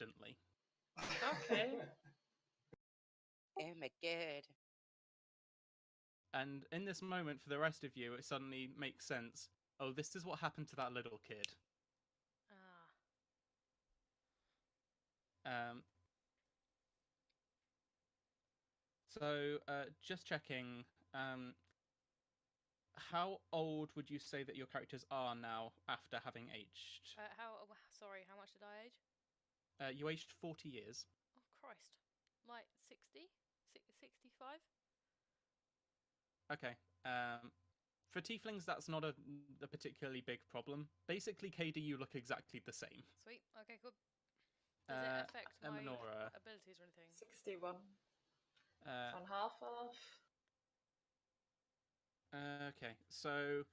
instantly. Okay. Oh my god. And in this moment, for the rest of you, it suddenly makes sense. Oh, this is what happened to that little kid. So, just checking. How old would you say that your characters are now after having aged? Sorry, how much did I age? You aged 40 years. Oh, Christ. Like 60? 65? Okay. For tieflings, that's not a particularly big problem. Basically, KD, you look exactly the same. Sweet. Okay, good. Does it affect my Eminora, abilities or anything? 61. Von half off. Okay, so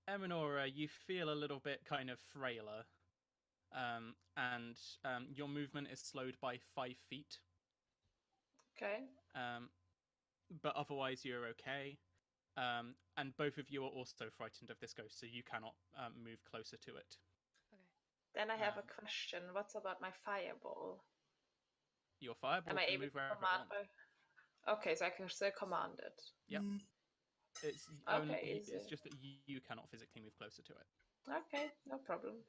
Eminora, you feel a little bit kind of frailer, and your movement is slowed by 5 feet. Okay. But otherwise you're okay. And both of you are also frightened of this ghost, so you cannot move closer to it. Okay. Then I have a question. What's about my fireball? Your fireball can move wherever it wants. Okay, so I can still command it. Yep. It's just that you cannot physically move closer to it. Okay, no problem.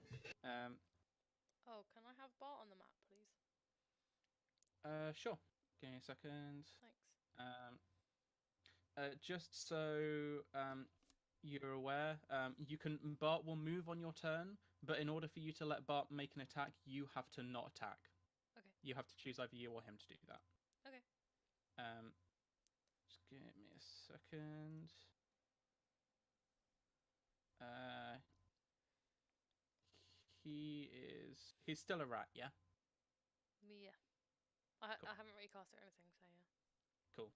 Oh, can I have Bart on the map, please? Sure. Give me a second. Thanks. Just so you're aware, Bart will move on your turn, but in order for you to let Bart make an attack, you have to not attack. Okay. You have to choose either you or him to do that. Okay. Just give me a second. He's still a rat, yeah? Yeah. Cool. I haven't recast it or anything, so yeah. Cool.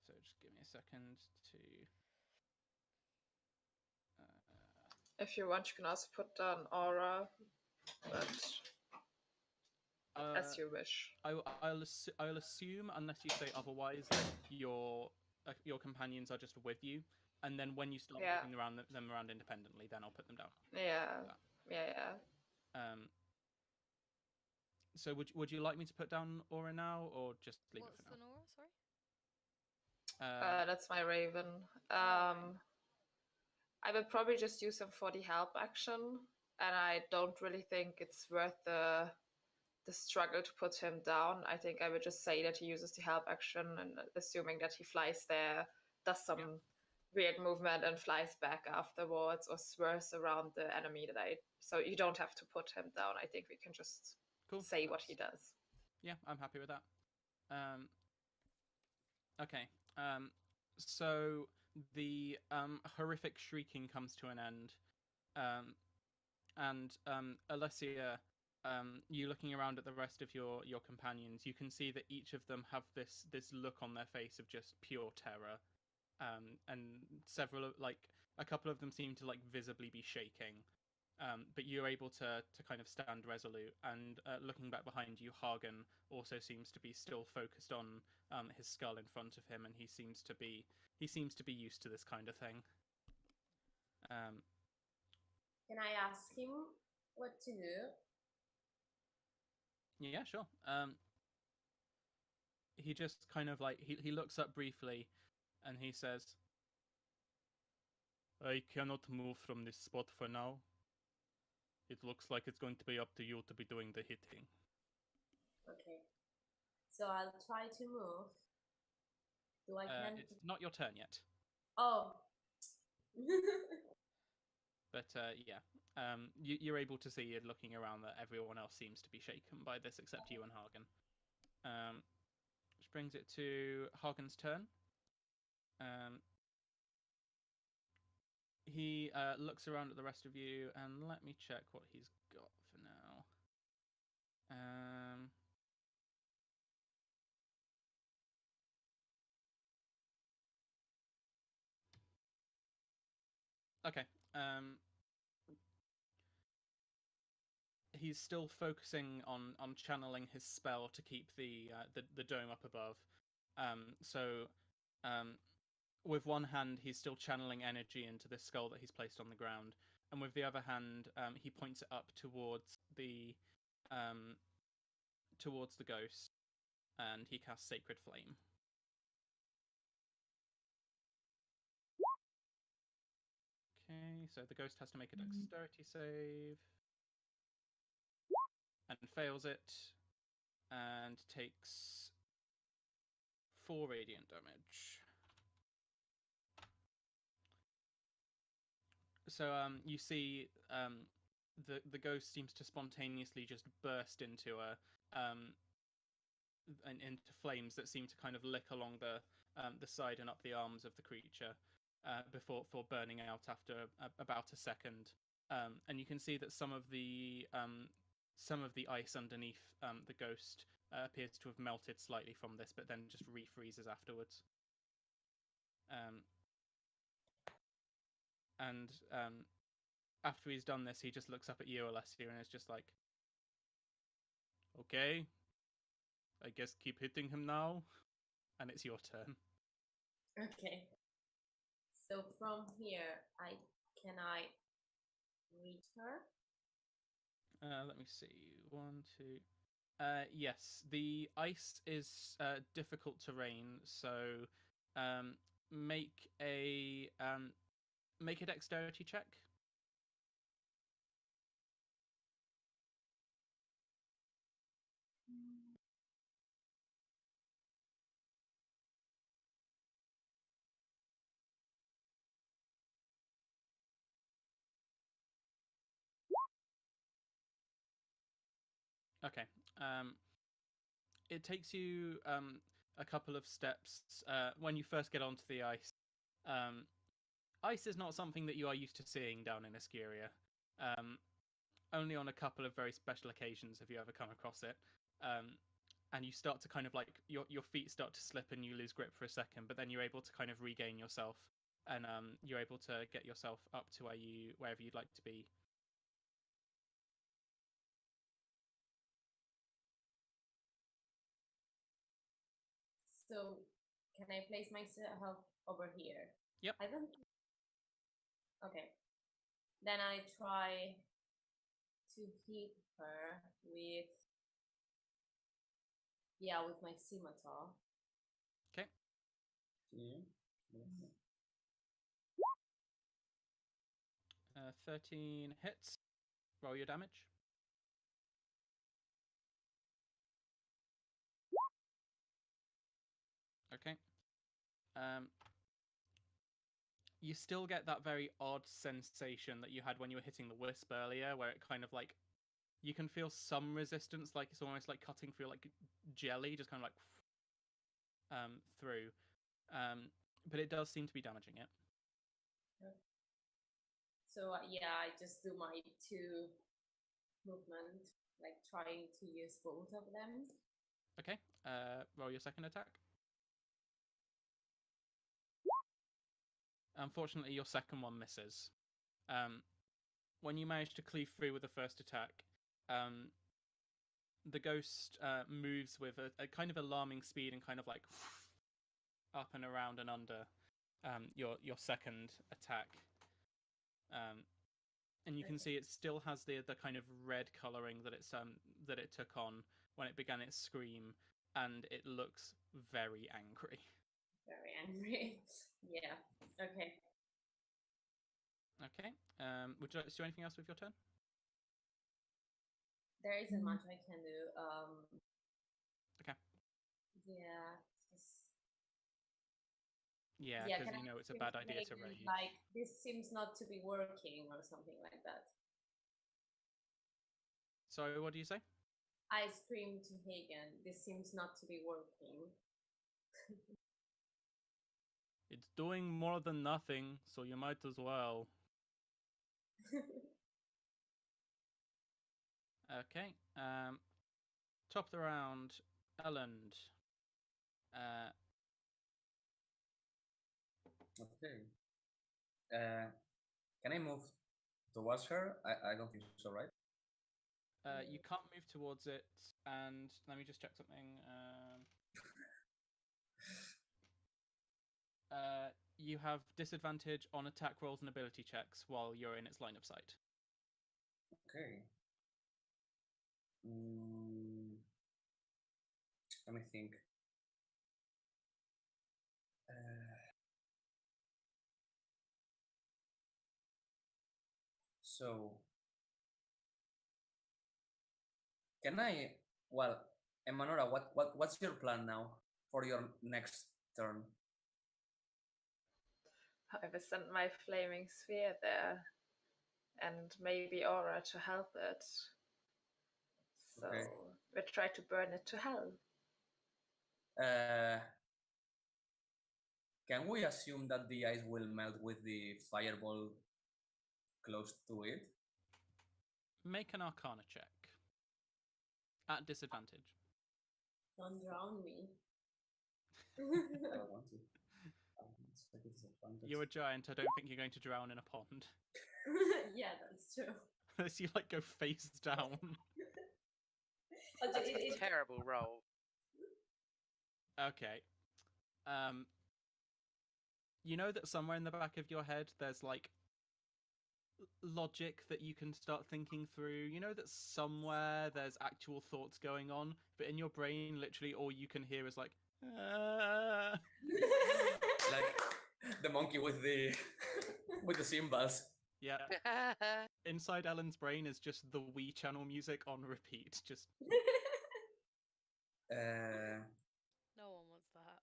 So just give me a second to... If you want, you can also put down aura, but as you wish. I'll assume, unless you say otherwise, that your companions are just with you, and then when you start moving them around independently, then I'll put them down. Yeah. So would you like me to put down aura now, or just leave it for now? What's the aura? Sorry. That's my raven. I would probably just use them for the help action, and I don't really think it's worth the struggle to put him down. I think I would just say that he uses the help action, and assuming that he flies there, does some weird movement and flies back afterwards, or swerves around the enemy so you don't have to put him down. I think we can just say what he does. Yeah, I'm happy with that. Okay. So the horrific shrieking comes to an end, and Alessia, you looking around at the rest of your companions, you can see that each of them have this look on their face of just pure terror, and a couple of them seem to visibly be shaking, but you're able to kind of stand resolute. And looking back behind you, Hagen also seems to be still focused on his skull in front of him, and he seems to be used to this kind of thing. Can I ask him what to do? Yeah, sure. He just kind of he looks up briefly, and he says, "I cannot move from this spot for now. It looks like it's going to be up to you to be doing the hitting." Okay. So I'll try to move. Do I can? It's not your turn yet. Oh. But yeah, you're able to see, looking around, that everyone else seems to be shaken by this except you and Hagen. Which brings it to Hagen's turn. He looks around at the rest of you, and let me check what he's got for now. Okay. He's still focusing on channeling his spell to keep the dome up above. With one hand, he's still channeling energy into this skull that he's placed on the ground, and with the other hand, he points it up towards the ghost, and he casts Sacred Flame. Okay, so the ghost has to make a dexterity save, and fails it, and takes 4 radiant damage. So you see the ghost seems to spontaneously just burst into into flames that seem to kind of lick along the side and up the arms of the creature before burning out after about a second. And you can see that some of the ice underneath the ghost appears to have melted slightly from this, but then just refreezes afterwards. And after he's done this, he just looks up at you, Alessia, and is just like, "Okay, I guess keep hitting him now." And it's your turn. Okay. So from here, can I reach her? Let me see. 1, 2. Yes, the ice is difficult terrain, so make a dexterity check. Okay. It takes you a couple of steps when you first get onto the ice. Ice is not something that you are used to seeing down in Escuria. Only on a couple of very special occasions have you ever come across it. And you start to kind of like your feet start to slip and you lose grip for a second, but then you're able to kind of regain yourself, and you're able to get yourself up to wherever you'd like to be. So can I place myself over here? Yep. I don't. Okay. Then I try to hit her with my scimitar. Okay. Yeah. 13 hits. Roll your damage. Okay. You still get that very odd sensation that you had when you were hitting the wisp earlier, where it kind of like you can feel some resistance, like it's almost like cutting through like jelly, just kind of like through. But it does seem to be damaging it. So I just do my 2 movement, like trying to use both of them. Okay. Roll your second attack. Unfortunately, your second one misses. When you manage to cleave through with the first attack, the ghost moves with a kind of alarming speed and kind of like up and around and under your second attack. And you can see it still has the kind of red coloring that it took on when it began its scream, and it looks very angry. Very angry. Yeah. Okay. Okay. Would you like to do anything else with your turn? There isn't much I can do. Okay. Yeah. Yeah, Yeah, because can you I know it's a bad idea to maybe, rage. like, this seems not to be working or something like that? So what do you say? I scream to Hagen, this seems not to be working. It's doing more than nothing, so you might as well. Okay. Top of the round, Elland. Okay. Can I move towards her? I don't think so, right? You can't move towards it, and let me just check something. You have disadvantage on attack rolls and ability checks while you're in its line of sight. Okay. Let me think. So, can I? Well, Emanora, what's your plan now for your next turn? I will send my flaming sphere there, and maybe Aura to help it. So Okay. we try to burn it to hell. Can we assume that the ice will melt with the fireball close to it? Make an Arcana check. At disadvantage. Don't drown me. I don't want to. It's like it's advantage. You're a giant. I don't think you're going to drown in a pond. Yeah, that's true. Unless you like go face down. But That's it- a it- terrible roll. Okay. You know that somewhere in the back of your head there's like logic that you can start thinking through. You know that somewhere there's actual thoughts going on, but in your brain, literally all you can hear is like, Like the monkey with the with the cymbals. yeah. Inside Ellen's brain is just the Wii channel music on repeat. Just No one wants that.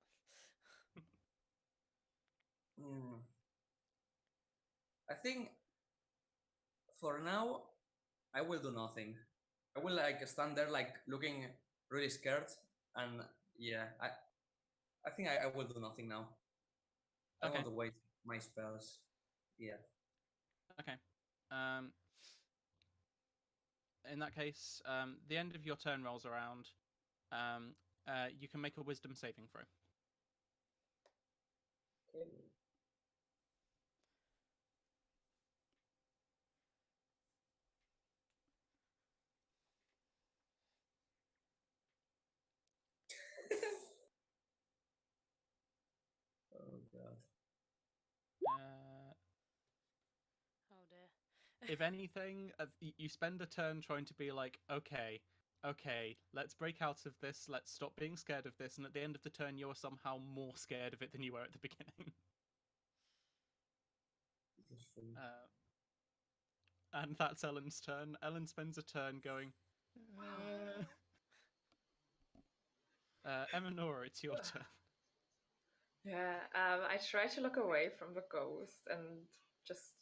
I think for now I will do nothing. I will like stand there like looking really scared, and yeah, I think I will do nothing now. I Okay. want to wait my spells. Yeah. okay. In that case, the end of your turn rolls around. You can make a Wisdom saving throw. Okay. Oh god. Oh dear. If anything, you spend a turn trying to be like, okay, let's break out of this, let's stop being scared of this, and at the end of the turn, you're somehow more scared of it than you were at the beginning. And that's Ellen's turn. Ellen spends a turn going, Emanora, it's your turn. Yeah, I try to look away from the ghost and just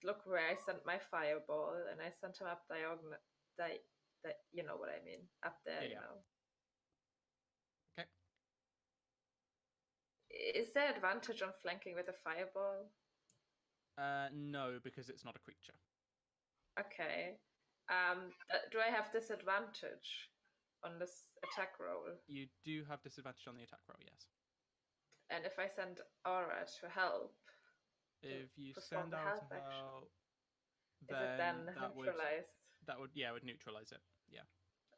look where I sent my fireball, and I sent him up diagonal. You know what I mean? Up there, Yeah, you yeah. know. Okay. Is there advantage on flanking with a fireball? No, because it's not a creature. Okay. Do I have disadvantage on this attack roll? You do have disadvantage on the attack roll, yes. And if I send Aura to help, If you perform send the out help to action, help, is it then that neutralized? would neutralize it. Yeah.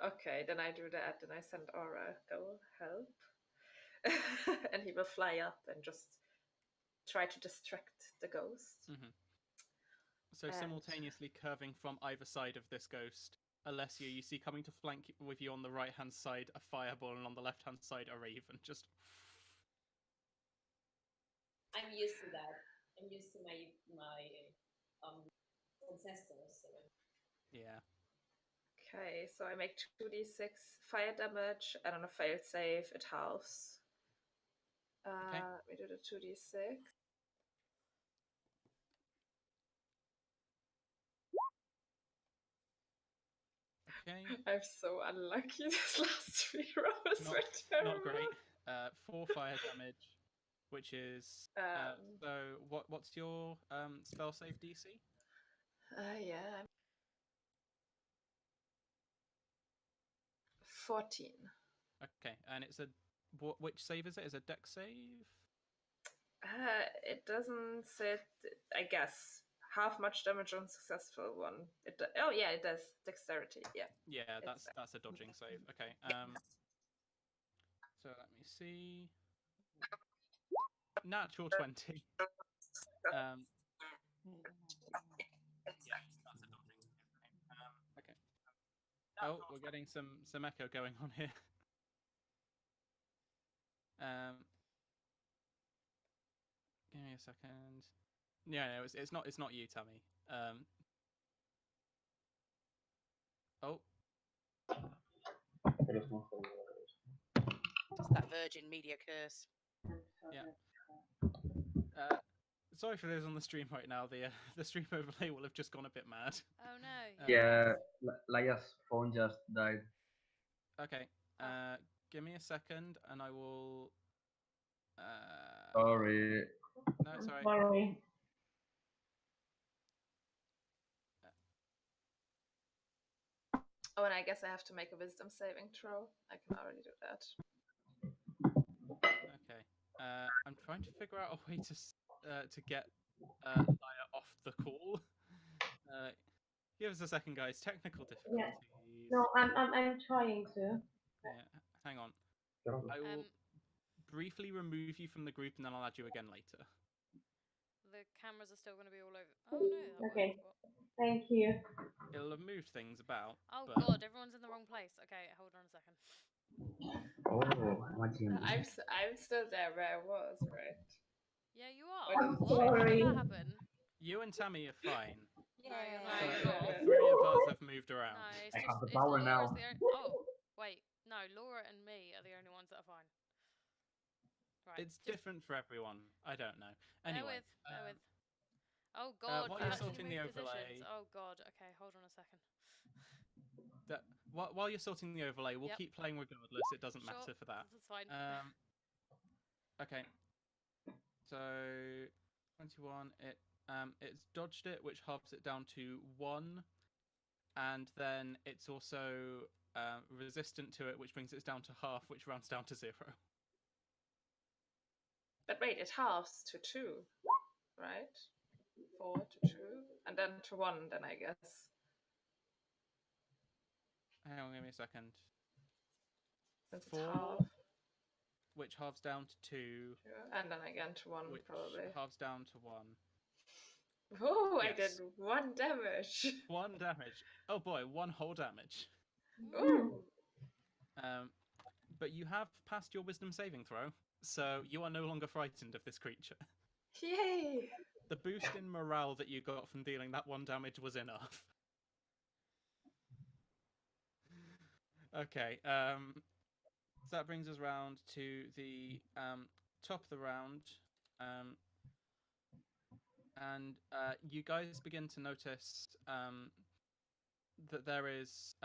Okay, then I do that. Then I send Aura, go help. And he will fly up and just try to distract the ghost. So simultaneously curving from either side of this ghost, Alessio, you see coming to flank with you on the right-hand side a fireball, and on the left-hand side a raven. Just I'm used to that. I'm used to my ancestors. So. yeah. Okay, so I make 2d6 fire damage, and on a failed save, it halves. Okay. We do the 2d6. Okay. I'm so unlucky. This last 3 rolls were terrible. Not great. 4 fire damage, which is so what's your spell save DC? Yeah. 14. Okay, and it's a which save is it? Is it a dex save? It doesn't say. I guess half much damage on successful one. It does dexterity. Yeah. Yeah, that's a dodging save. Okay. So let me see. natural 20. Yeah, that's a dodging. Okay. Oh, we're getting some echo going on here. Give me a second. Yeah, no, it's not you, Tammy. Oh, It's that Virgin Media curse. yeah. Sorry for those on the stream right now. The stream overlay will have just gone a bit mad. Oh no. Yeah, Laya's phone just died. Okay. Give me a second, and I will. Sorry. No, it's alright. Sorry. Oh, and I guess I have to make a wisdom saving throw. I can already do that. Okay. I'm trying to figure out a way to get Laya off the call. Give us a second, guys. Technical difficulties. No, I'm trying to. Yeah, hang on. I will briefly remove you from the group, and then I'll add you again later. The cameras are still going to be all over. Oh no. That Okay. worked. What? Thank you. It'll have moved things about. Oh but... god, everyone's in the wrong place. Okay, hold on a second. Oh, imagine. I'm still there where I was, right? Yeah, you are. I'm What? How did sorry. that happen? You and Tammy are fine. No, you're No, not. you're But not. all three of us have moved around. No, it's I just have the it's power Laura's now. Oh, wait. No, Laura and me are the only ones that are fine. Right. It's different for everyone. I don't know. Bear Anyway, with. Oh god, while you you're actually sorting the moved overlay- positions. Oh god. Okay, hold on a second. while you're sorting the overlay, we'll Yep. keep playing regardless. It doesn't Sure, matter for that. That's fine. Okay. So 21. It's dodged it, which halves it down to 1, and then it's also resistant to it, which brings it down to half, which rounds down to 0. But wait, it halves to 2, right? 4 to 2, and then to 1, then I guess. Hang on, give me a second. Since it's 4, half, which halves down to 2, and then again to 1, which probably. halves down to 1. Oh, I did Yes. 1 damage. 1 damage. Oh boy, 1 whole damage. Ooh. But you have passed your wisdom saving throw, so you are no longer frightened of this creature. Yay! The boost in morale that you got from dealing that 1 damage was enough. Okay, so that brings us round to the top of the round. And you guys begin to notice that there is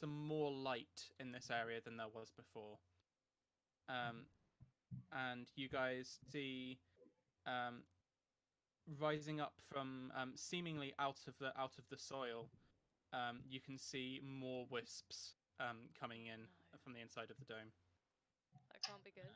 some more light in this area than there was before. And you guys see rising up from seemingly out of the soil, you can see more wisps coming in from the inside of the dome. That can't be good.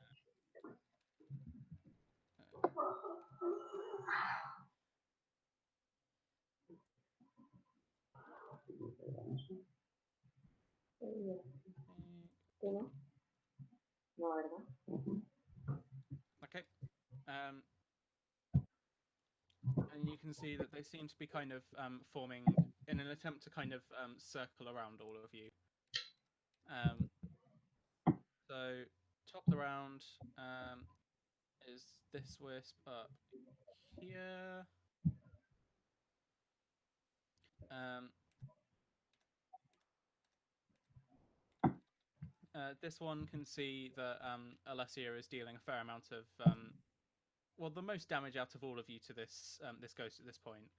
No, ¿verdad? Okay. And you can see that they seem to be kind of forming in an attempt to kind of circle around all of you. So top of the round is this wisp up here. This one can see that Alessia is dealing a fair amount of well, the most damage out of all of you to this this ghost at this point.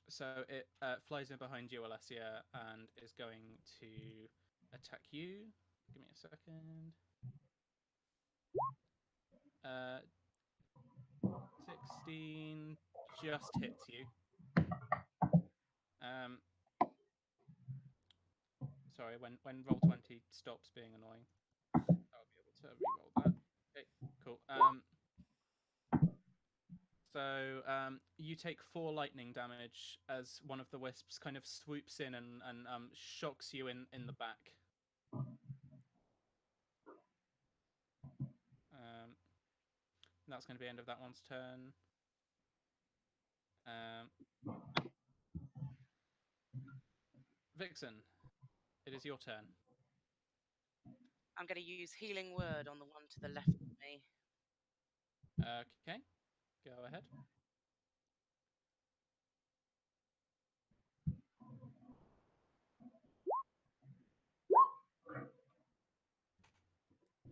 So it flies in behind you, Alessia, and is going to attack you. Give me a second. 16 just hits you. Sorry, when roll 20 stops being annoying, I'll be able to re-roll that. Okay, cool. So you take 4 lightning damage as one of the wisps kind of swoops in and shocks you in the back. That's going to be the end of that one's turn. Vixen, it is your turn. I'm going to use Healing Word on the one to the left of me. Okay, go ahead.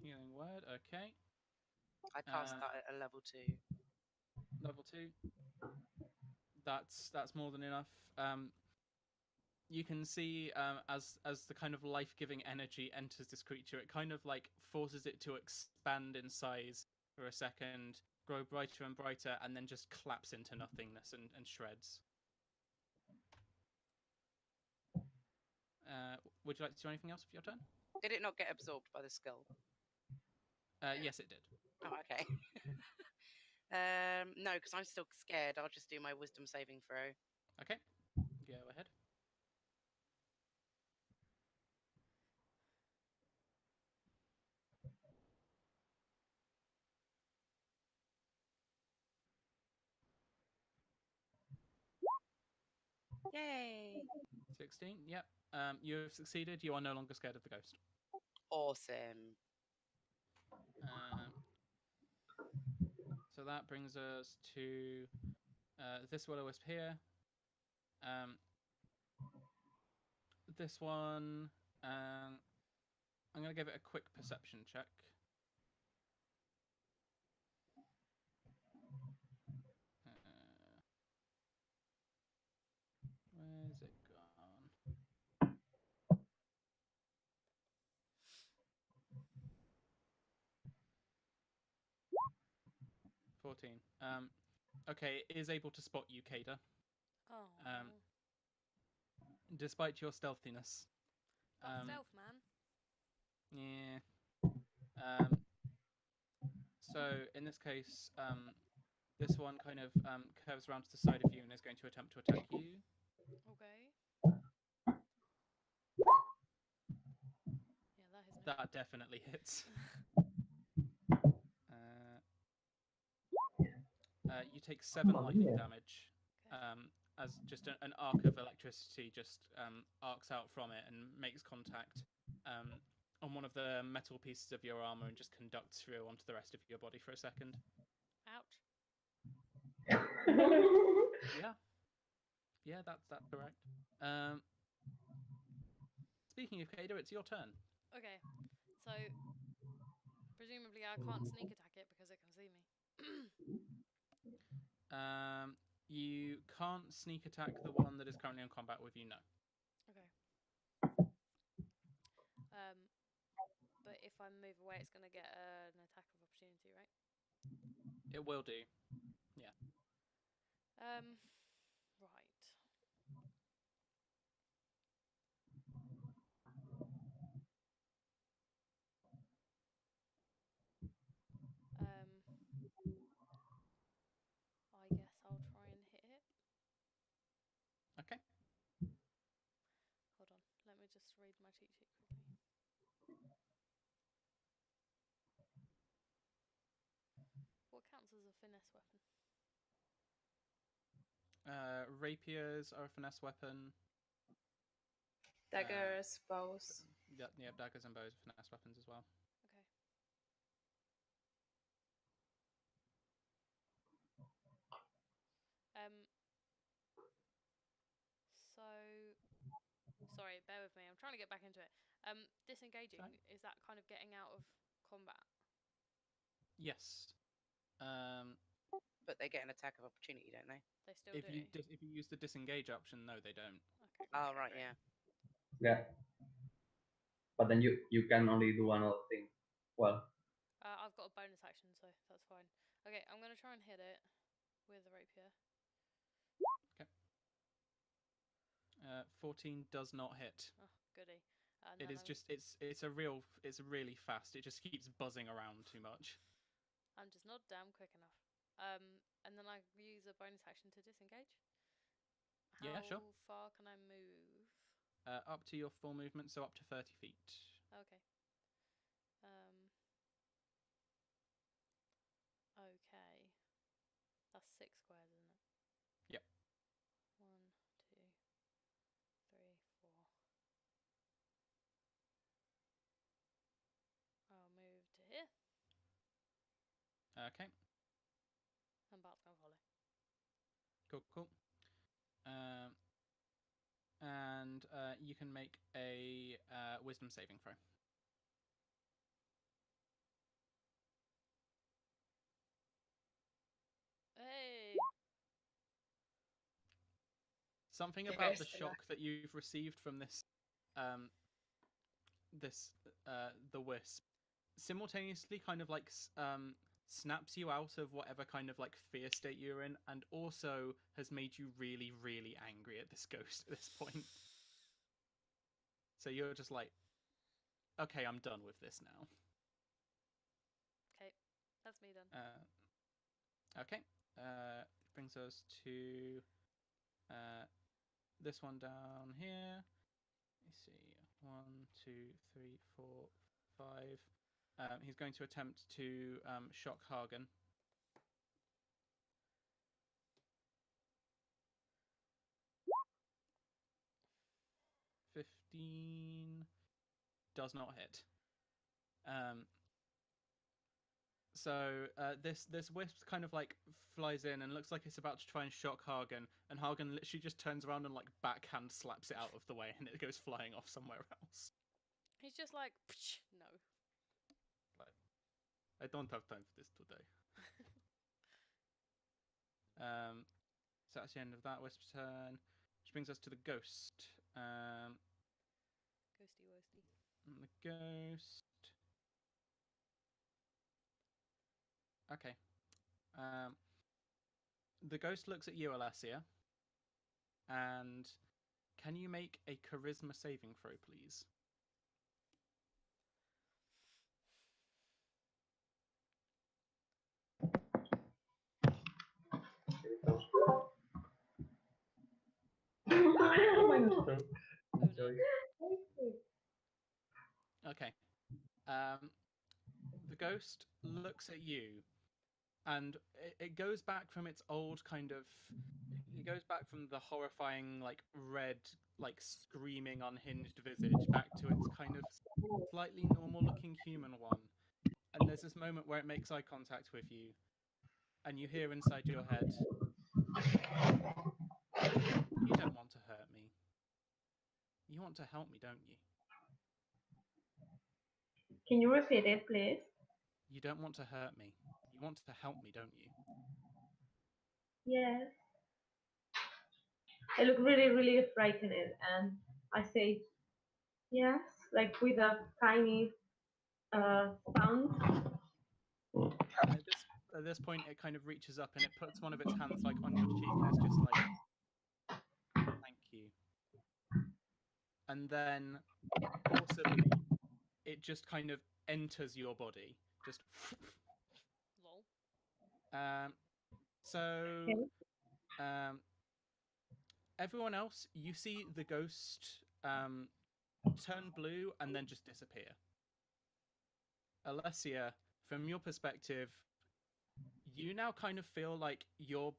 Healing Word, okay. I cast that at a level 2. Level 2. That's more than enough. You can see as the kind of life-giving energy enters this creature, it kind of like forces it to expand in size for a second, grow brighter and brighter, and then just collapse into nothingness and shreds. Would you like to do anything else for your turn? Did it not get absorbed by the skull? Yes, it did. Oh, okay. No, because I'm still scared. I'll just do my wisdom saving throw. Okay, go ahead. Yay! 16, yep. You have succeeded. You are no longer scared of the ghost. Awesome. So that brings us to this will-o-wisp here. This one, I'm going to give it a quick perception check. Where's it gone? 14. Okay, it is able to spot you, Kada. Oh. Despite your stealthiness. Got stealth, man. Yeah. So in this case, this one kind of curves around to the side of you and is going to attempt to attack you. Okay. Yeah, that hits me. That definitely hits. You take 7 lightning damage. As just an arc of electricity just arcs out from it and makes contact on one of the metal pieces of your armor and just conducts through onto the rest of your body for a second. Ouch. Yeah, that's correct. Speaking of Kada, it's your turn. Okay, so presumably I can't sneak attack it because it can see me. You can't sneak attack the one that is currently in combat with you, no. Okay. But if I move away, it's going to get an attack of opportunity, right? It will do. Yeah. Right. I guess I'll try and hit it. Okay. Hold on, let me just read my cheat sheet quickly. What counts as a finesse weapon? Rapiers are a finesse weapon. Daggers, bows. Yeah, daggers and bows are finesse weapons as well. Okay. So, sorry, bear with me. I'm trying to get back into it. Disengaging, is that kind of getting out of combat? Yes. But they get an attack of opportunity, don't they? They still do. If you use the disengage option, no, they don't. Okay. Oh, right, yeah. Yeah. But then you can only do another thing. Well. I've got a bonus action, so that's fine. Okay, I'm going to try and hit it with a rapier. Okay. 14 does not hit. Oh, goody. It is just it's really fast. It just keeps buzzing around too much. I'm just not damn quick enough. And then I use a bonus action to disengage. Yeah, sure. How far can I move? Up to your full movement, so up to 30 feet. Okay. Okay. 6 squares, isn't it? Yep. 1, 2, 3, 4. I'll move to here. Okay. And Bart's gonna follow. Cool. And you can make a wisdom saving throw. Hey! Something Okay, about the still shock that you've received from this, the wisp, simultaneously kind of like snaps you out of whatever kind of like fear state you're in, and also has made you really, really angry at this ghost at this point. So you're just like, okay, I'm done with this now. Okay, that's me done. Okay. Brings us to this one down here. Let's see. 1, 2, 3, 4, 5. He's going to attempt to shock Hagen. 15 does not hit. So this wisp kind of like flies in and looks like it's about to try and shock Hagen, and Hagen literally just turns around and like backhand slaps it out of the way, and it goes flying off somewhere else. He's just like, no. Like, I don't have time for this today. So that's the end of that wisp's turn, which brings us to the ghost. Ghosty woasty. The ghost. Okay. The ghost looks at you, Alessia, and can you make a charisma saving throw, please? Oh dear. Okay. The ghost looks at you, and it goes back from its old kind of. It goes back from the horrifying, like red, like screaming, unhinged visage back to its kind of slightly normal-looking human one. And there's this moment where it makes eye contact with you, and you hear inside your head, "You don't want to hurt me. You want to help me, don't you? Can you repeat it, please? You don't want to hurt me. You want to help me, don't you?" Yes. I look really, really frightened, and I say yes, like with a tiny sound. At this point, it kind of reaches up and it puts one of its hands like on your cheek, and it's just like, "Thank you." And then, forcibly, it just kind of enters your body, just. Lol. So, everyone else, you see the ghost turn blue and then just disappear. Alessia, from your perspective, you now kind of feel like you're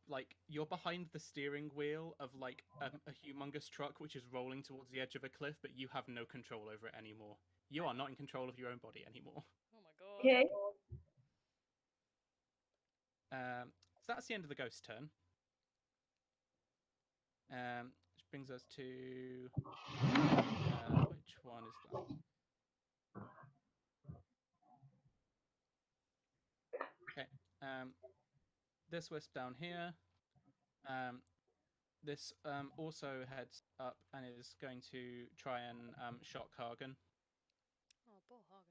behind the steering wheel of like a humongous truck which is rolling towards the edge of a cliff, but you have no control over it anymore. You are not in control of your own body anymore. Oh my god. Okay. So that's the end of the ghost turn. Which brings us to which one is that? Okay. This wisp down here. This also heads up and is going to try and shock Hagen. Oh, poor Hagen.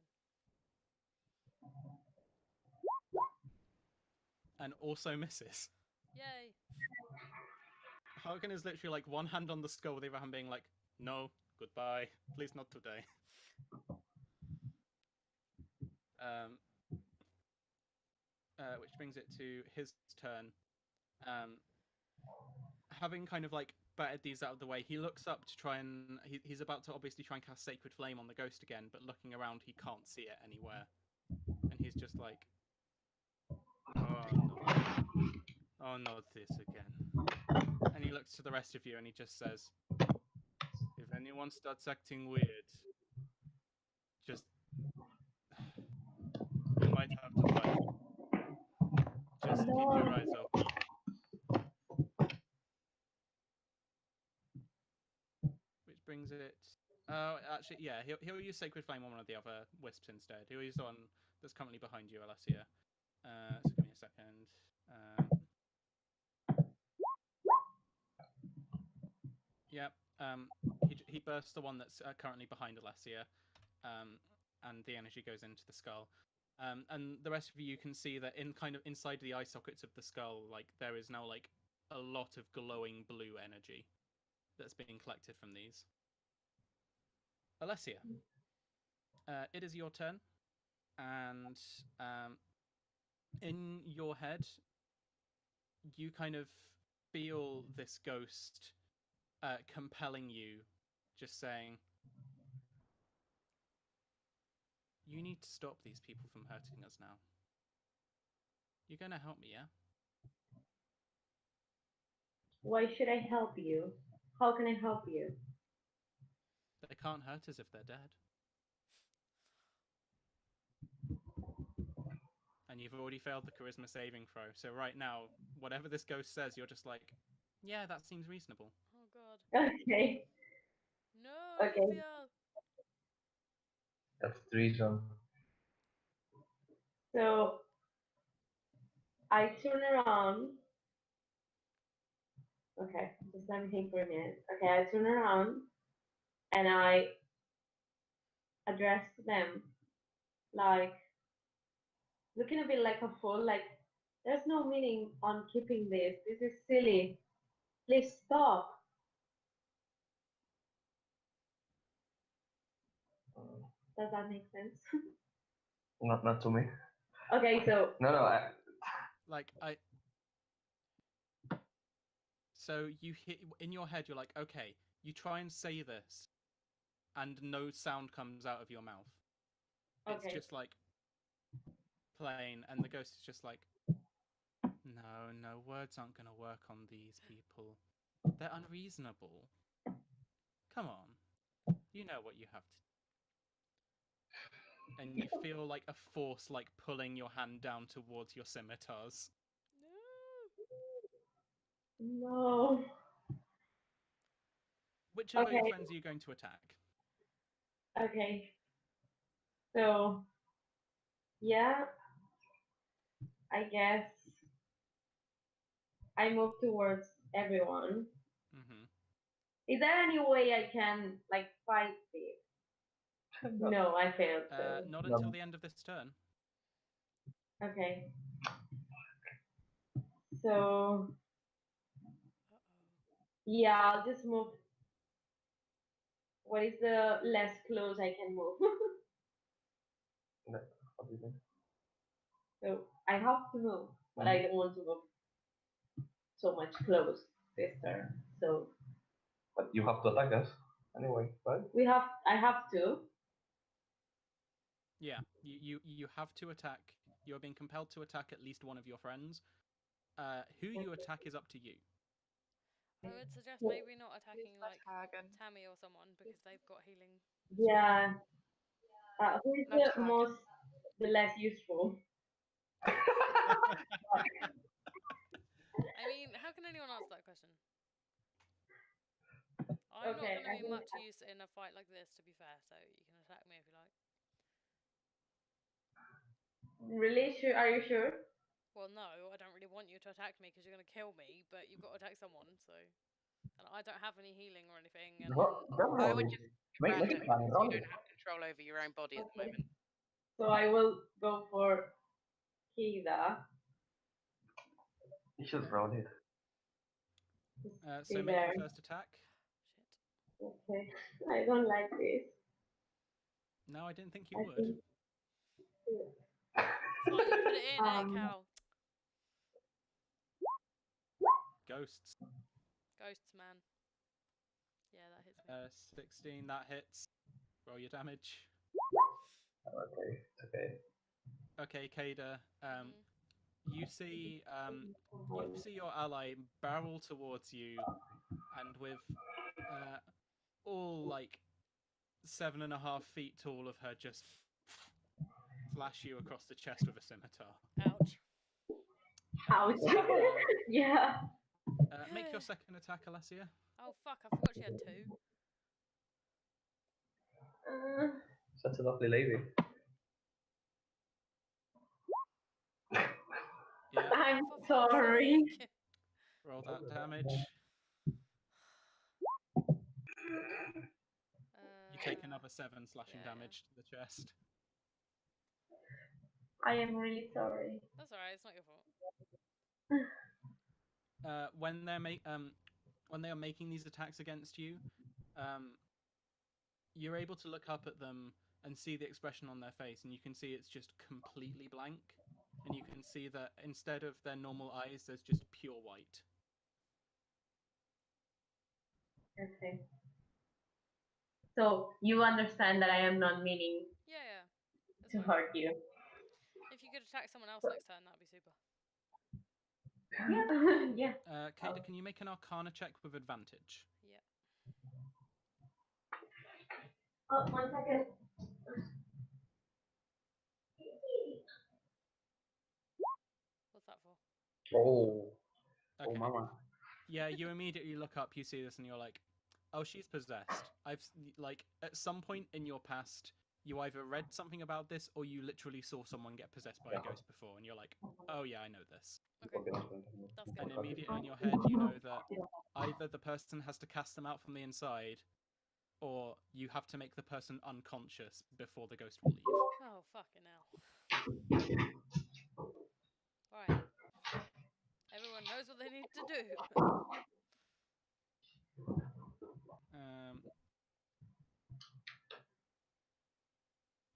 And also misses. Yay. Hagen is literally like one hand on the skull, with the other hand being like, "No, goodbye, please not today." Which brings it to his turn. Having kind of like batted these out of the way, he looks up to try and he's about to obviously try and cast Sacred Flame on the ghost again, but looking around, he can't see it anywhere, and he's just like, "Oh Oh, not this again. And he looks to the rest of you and he just says, if anyone starts acting weird, just... you might have to fight. Just keep your eyes open. Which brings it... Oh, actually, yeah, he'll use Sacred Flame on one of the other wisps instead. He'll use the one that's currently behind you, Alessia. So give me a second. Yep. He bursts the one that's currently behind Alessia, and the energy goes into the skull. And the rest of you can see that in kind of inside the eye sockets of the skull, like there is now like a lot of glowing blue energy that's being collected from these. Alessia, it is your turn, and in your head, you kind of feel this ghost compelling you, just saying, you need to stop these people from hurting us now. You're going to help me, yeah? Why should I help you? How can I help you? They can't hurt us if they're dead. And you've already failed the charisma saving throw, so right now, whatever this ghost says, you're just like, yeah, that seems reasonable. Oh god. Okay. No, Okay. Alessia. That's treason. So I turn around. Okay, just let me think for a minute. Okay, I turn around and I address them like looking a bit like a fool, like there's no meaning on keeping this. This is silly. Please stop. Does that make sense? Not to me. Okay, so No. So you hit in your head. You're like, okay. You try and say this, and no sound comes out of your mouth. It's okay. just like plain, and the ghost is just like, no, words aren't going to work on these people. They're unreasonable. Come on, you know what you have to. And you feel like a force like pulling your hand down towards your scimitars. No. Which of your Okay. friends are you going to attack? Okay. So yeah, I guess I move towards everyone. Mm-hmm. Is there any way I can like fight this? No, I failed. So. Not until the end of this turn. Okay. So yeah, I'll just move. What is the less close I can move? What do you think? So I have to move, but I don't want to move so much close this turn. So But you have to attack us anyway, right? I have to. Yeah, you have to attack. You are being compelled to attack at least one of your friends. Who you attack is up to you. I would suggest maybe not attacking Use like Hagen. Tammy or someone because they've got healing. Yeah. Who is Not the the less useful? I mean, how can anyone answer that question? I'm not Okay, going to be much use in a fight like this, to be fair, so you can attack me if you like. Really sure? Are you sure? Well, no, I don't really want you to attack me because you're going to kill me, but you've got to attack someone, so... And I don't have any healing or anything, and... I would just Make random it fine, because you don't have control over your own body at the moment. So I will go for Kida. You should roll it. So make your first attack. Shit. Okay. I don't like this. No, I didn't think you I would. think- Fine, you put it in, Cal. Ghosts. Ghosts, man. Yeah, that hits me. 16, that hits. Roll your damage. Okay, it's okay. Okay, Kada. you see your ally barrel towards you, and with all like 7.5 feet tall of her just slash you across the chest with a scimitar. Ouch. Ouch. So, Yeah. make your second attack, Alessia. Oh fuck! I forgot she had 2. Such a lovely lady. Yeah, I'm For fuck's sorry. sake. roll that damage. You take another 7 slashing yeah. damage to the chest. I am really sorry. That's alright. It's not your fault. When they are making these attacks against you, you're able to look up at them and see the expression on their face, and you can see it's just completely blank. And you can see that instead of their normal eyes, there's just pure white. Okay. So you understand that I am not meaning Yeah. That's to fine. hurt you. If you could attack someone else next turn, that'd be super. Yeah. Kada, can you make an Arcana check with advantage? Yeah. Oh, 1 second. What's that for? Oh. Okay. Oh, mama. Yeah, you immediately look up, you see this, and you're like, "Oh, she's possessed." Like at some point in your past, you either read something about this or you literally saw someone get possessed by a ghost before, and you're like, "Oh yeah, I know this." Okay. That's And good. immediately in your head, you know that either the person has to cast them out from the inside, or you have to make the person unconscious before the ghost will leave. Oh fucking hell. Right. Everyone knows what they need to do.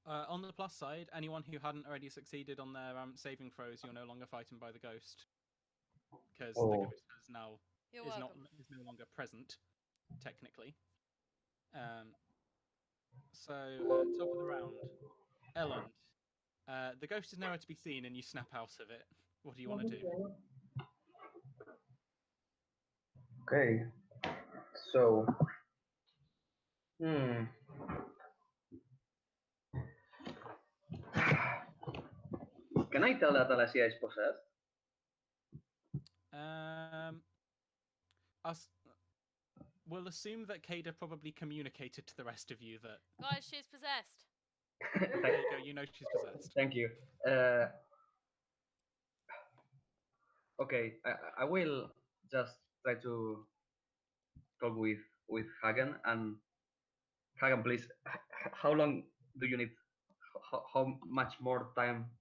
On the plus side, anyone who hadn't already succeeded on their saving throws, you're no longer frightened by the ghost, because the ghost is now You're is welcome. no longer present, technically. So top of the round, Elland. The ghost is nowhere to be seen, and you snap out of it. What do you want to do? Okay. So. Can I tell that Alessia is possessed? We'll assume that Kada probably communicated to the rest of you that. Guys, she's possessed. There you go. You know she's possessed. Thank you. Okay, I will just try to talk with Hagen, and Hagen, please. How long do you need? How much more time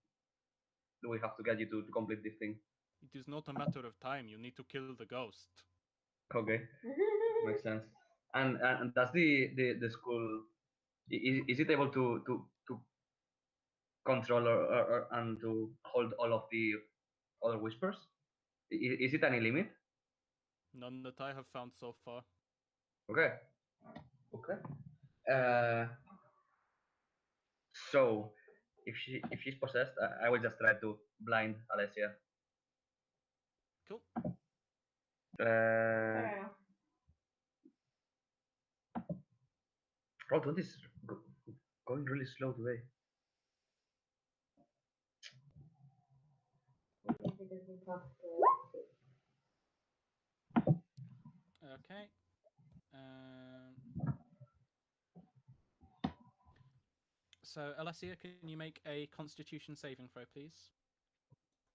do we have to get you to complete this thing? It is not a matter of time. You need to kill the ghost. Okay, makes sense. And does the school is it able to control or and to hold all of the other whispers? Is it any limit? None that I have found so far. Okay. Okay. So if she's possessed, I will just try to blind Alessia. Cool. Roll20 is going really slow today. Okay. So, Alessia, can you make a Constitution saving throw, please?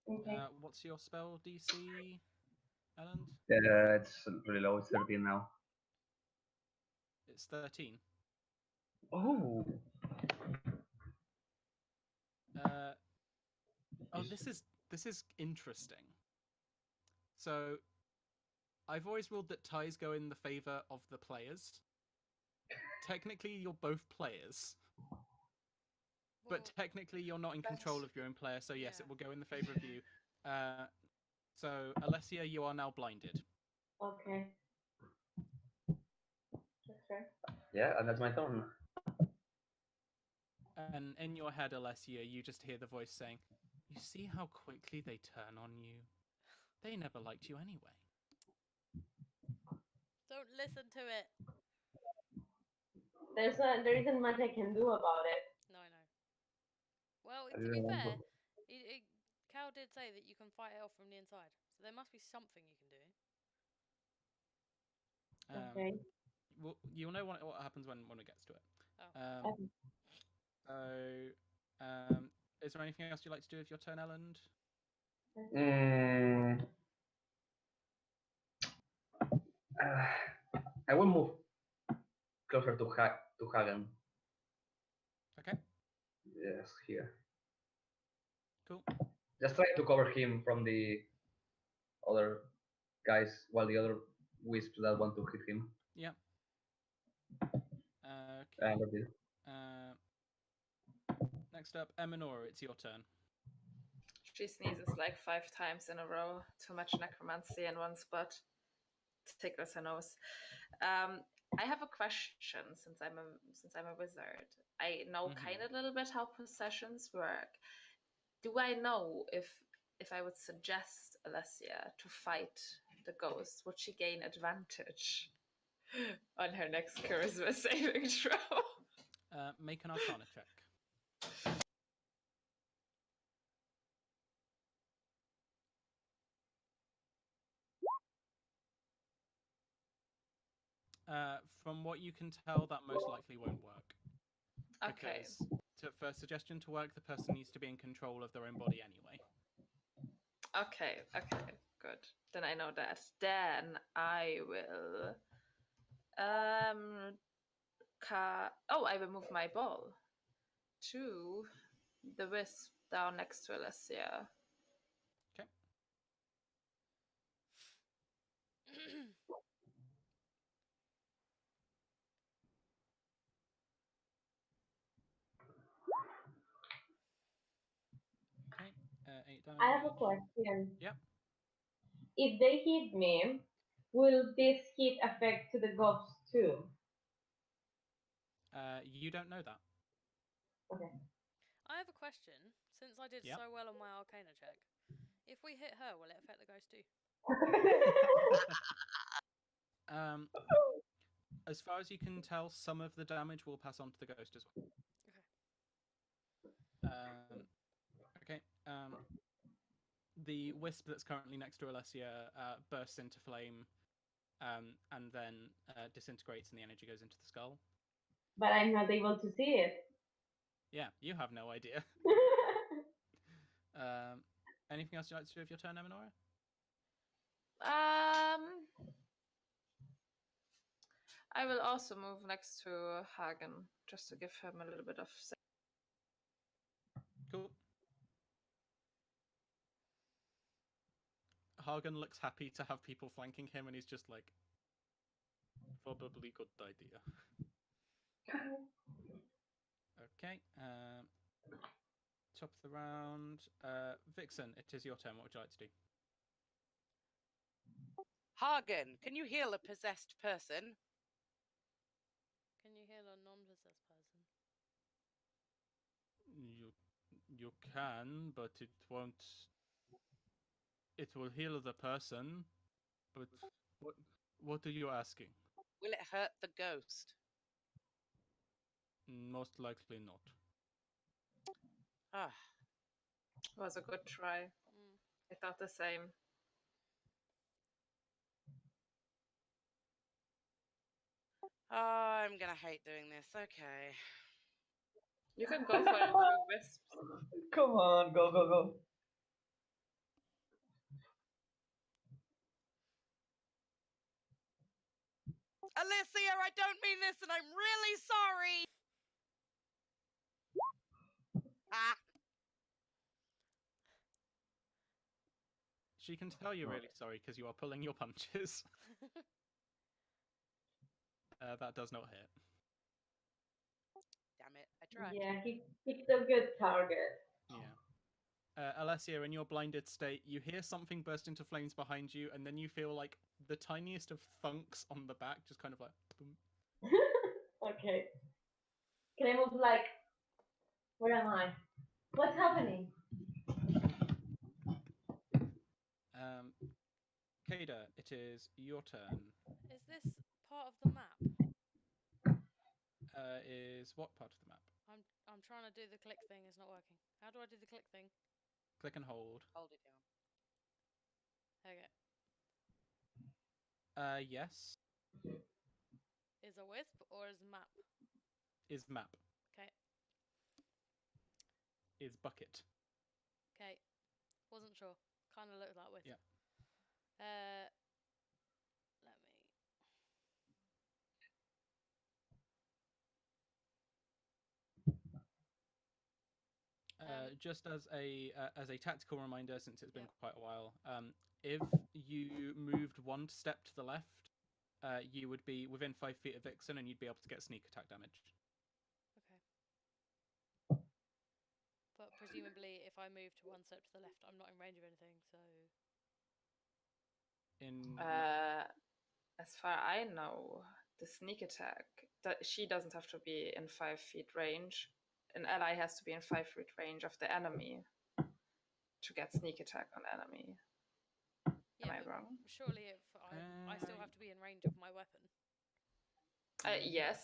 Okay. What's your spell DC, Elland? It's really low. It's 13 now. It's 13. Oh. This is interesting. So, I've always ruled that ties go in the favor of the players. Technically, you're both players. But technically, you're not in control of your own player, so yes, it will go in the favor of you. So, Alessia, you are now blinded. Okay. That's fair. Yeah, and that's my turn. And in your head, Alessia, you just hear the voice saying, You see how quickly they turn on you? They never liked you anyway. Don't listen to it. There isn't much I can do about it. No, I know. Well, I to be didn't want fair, to. Cal did say that you can fight it off from the inside, so there must be something you can do. Okay. Well, you'll know what happens when it gets to it. Oh. Is there anything else you'd like to do with your turn, Elland? I will move closer to Hagen. Okay. Yes, here. Cool. Just try to cover him from the other guys while the other wisps that want to hit him. Yeah. Okay. That's it. Next up, Eminora, it's your turn. She sneezes like 5 times in a row. Too much necromancy in one spot. Tickles her nose. I have a question since I'm a wizard. I know kind of a little bit how possessions work. Do I know if I would suggest Alessia to fight the ghost, would she gain advantage on her next charisma saving throw? Make an Arcana check. From what you can tell, that most likely won't work. Okay. Because for a suggestion to work, the person needs to be in control of their own body anyway. Okay, good. Then I know that. Then I will I will move my ball to the wisp down next to Alessia. Okay. Okay. 8 damage. I have a question. Yep. If they hit me, will this hit affect to the ghosts too? You don't know that. Okay. I have a question. Since I did Yep. so well on my Arcana check, if we hit her, will it affect the ghost too? As far as you can tell, some of the damage will pass on to the ghost as well. Okay. The wisp that's currently next to Alessia bursts into flame, and then disintegrates, and the energy goes into the skull. But I'm not able to see it. Yeah, you have no idea. Anything else you'd like to do with your turn, Eminora? I will also move next to Hagen just to give him a little bit of. Cool. Hagen looks happy to have people flanking him, and he's just like, probably good idea. Okay. Top of the round. Vixen, it is your turn. What would you like to do? Hagen, can you heal a possessed person? Can you heal a non-possessed person? You can, but it won't. It will heal the person, but what are you asking? Will it hurt the ghost? Most likely not. Ah, Was a good try. I thought the same. I'm gonna hate doing this. Okay. You can go for a few wisps. Come on, go. Alicia, I don't mean this, and I'm really sorry. Ah. She can tell you're really sorry because you are pulling your punches. That does not hit. Damn it, I tried. Yeah, he's a good target. Yeah. Alessia, in your blinded state, you hear something burst into flames behind you, and then you feel like the tiniest of thunks on the back, just kind of like. Boom. Okay. Can I move like? Where am I? What's happening? Kada, it is your turn. Is this part of the map? Is what part of the map? I'm trying to do the click thing. It's not working. How do I do the click thing? Click and hold. Hold it down. Okay. Yes. Is a wisp or is map? Is map. Okay. Is bucket. Okay. Wasn't sure. Kind of looked like wisp. Yeah. Let me. Just as a tactical reminder, since it's been Yep. quite a while, if you moved one step to the left, you would be within 5 feet of Vixen, and you'd be able to get sneak attack damage. Okay. But presumably, if I move to one step to the left, I'm not in range of anything. So. As far I know, the sneak attack, she doesn't have to be in 5 feet range. An ally has to be in 5 feet range of the enemy to get sneak attack on enemy. Yeah, Am I but wrong? surely if I still have to be in range of my weapon. Yes.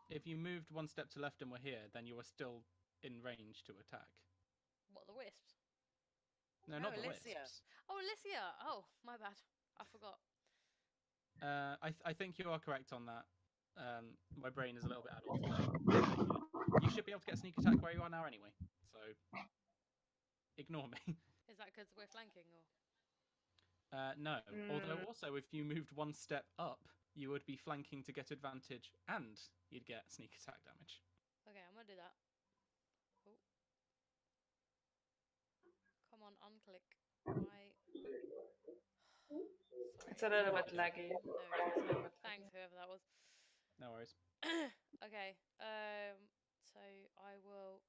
If you moved one step to left and were here, then you were still in range to attack. What, the wisps? No, No, not the Alicia. wisps. Oh, Alicia! Oh, my bad. I forgot. I think you are correct on that. My brain is a little bit addled today. You should be able to get sneak attack where you are now anyway, so ignore me. Is that because we're flanking, or? No. Although also, if you moved one step up, you would be flanking to get advantage, and you'd get sneak attack damage. Okay, I'm gonna do that. Oh. Come on, unclick. Why? Sorry. It's a little bit laggy. There we go. Thanks, whoever that was. No worries. Okay. So I will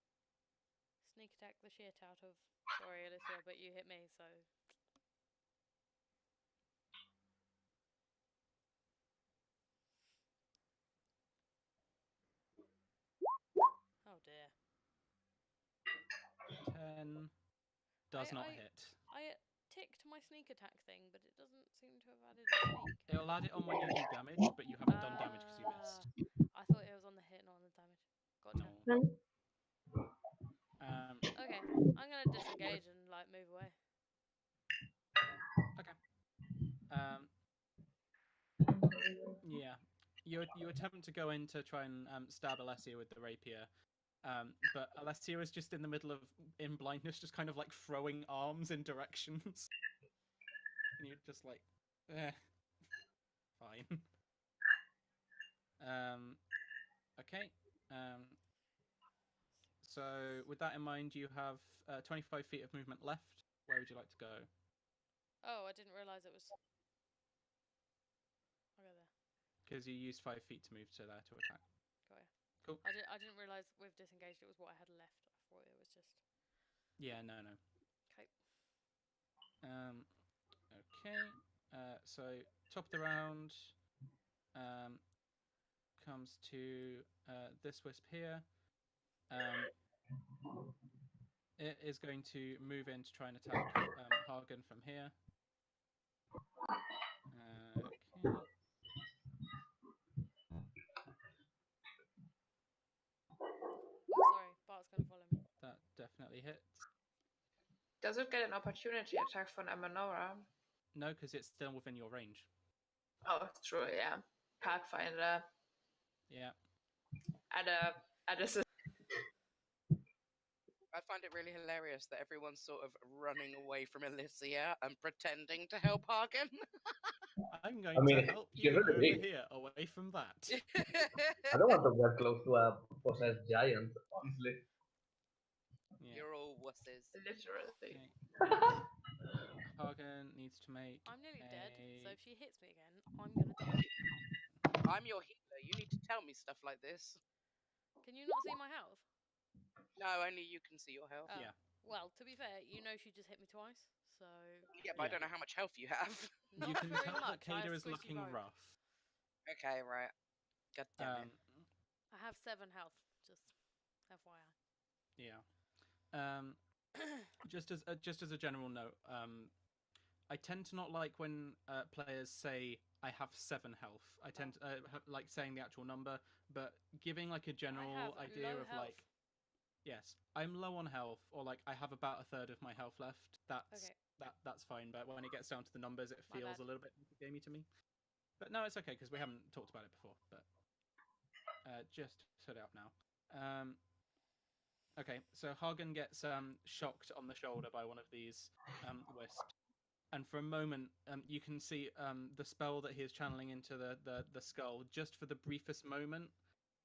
sneak attack the shit out of. Sorry, Alicia, but you hit me, so. Oh dear. 10 does not hit. I ticked my sneak attack thing, but it doesn't seem to have added a sneak. It'll add it on when you do damage, but you haven't done damage because you missed. I thought it was on the hit, not on the damage. Gotcha. No. Okay, I'm gonna disengage and like move away. Okay. Yeah. You attempt to go in to try and stab Alessia with the rapier, but Alessia is just in the middle of, in blindness, just kind of like throwing arms in directions, and you're just like, fine. Okay. So with that in mind, you have 25 feet of movement left. Where would you like to go? Oh, I didn't realise it was. I'll go there. Because you used 5 feet to move to there to attack. Got ya. Cool. I didn't realise with disengaged it was what I had left. I thought it was just. Yeah, no. Okay. Okay. So top of the round comes to this wisp here. It is going to move in to try and attack Hagen from here. Okay. Oh, sorry. Bart's gonna follow me. That definitely hits. Does it get an opportunity attack from Amanora? No, because it's still within your range. Oh, true, yeah. Pathfinder. Yeah. I find it really hilarious that everyone's sort of running away from Alicia and pretending to help Hagen. I'm going to help you over here, away from that. I don't want to get close to a possessed giant, honestly. Yeah. You're all wusses. Literally. Okay. Hagen needs to make. I'm nearly dead, so if she hits me again, I'm gonna die. I'm your healer. You need to tell me stuff like this. Can you not see my health? No, only you can see your health. Oh. Yeah. Well, to be fair, you know she just hit me twice, so. Yeah, but I don't know how much health you have. Not You can very tell much. that Kada is looking rough. Okay, right. God damn it. I have 7 health, just FYI. Yeah. Just as a general note, I tend to not like when players say I have 7 health. I tend to like saying the actual number, but giving like a general have idea low of health. like, yes, I'm low on health, or like I have about a third of my health left. That's Okay. that's fine. But when it gets down to the numbers, it My feels bad. a little bit gamey to me. But no, it's okay because we haven't talked about it before. But just set it up now. Okay, so Hagen gets shocked on the shoulder by one of these wisps, and for a moment, you can see the spell that he is channeling into the skull. Just for the briefest moment,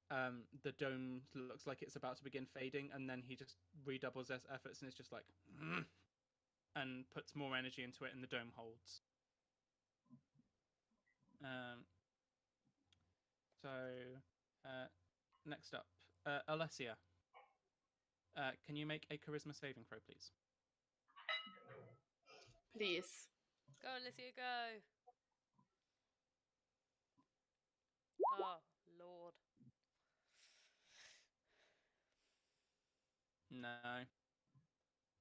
the dome looks like it's about to begin fading, and then he just redoubles his efforts and is just like, and puts more energy into it, and the dome holds. So, next up, Alessia. Can you make a charisma saving throw, please? Please. Go, Alicia, go. Oh, Lord. No.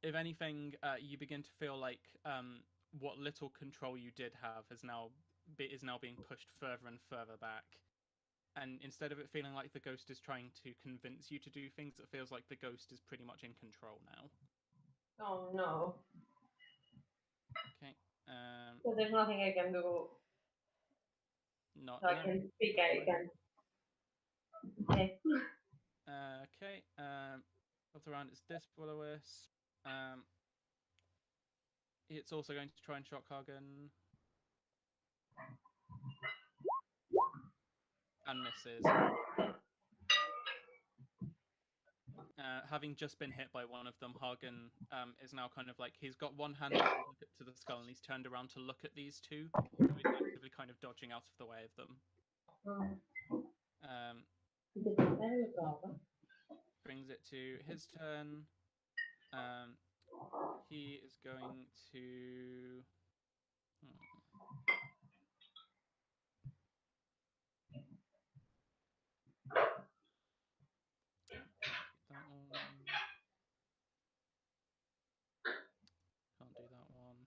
If anything, you begin to feel like what little control you did have is now being pushed further and further back. And instead of it feeling like the ghost is trying to convince you to do things, it feels like the ghost is pretty much in control now. Oh no. Okay. So there's nothing I can do. Not So I no. can speak again. Okay. Okay. Up around it's this will-o-wisp. It's also going to try and shock Hagen. And misses. Having just been hit by one of them, Hagen is now kind of like he's got one hand to the skull and he's turned around to look at these two. So he's actively kind of dodging out of the way of them. Brings it to his turn. He is going to. That one. Can't do that one.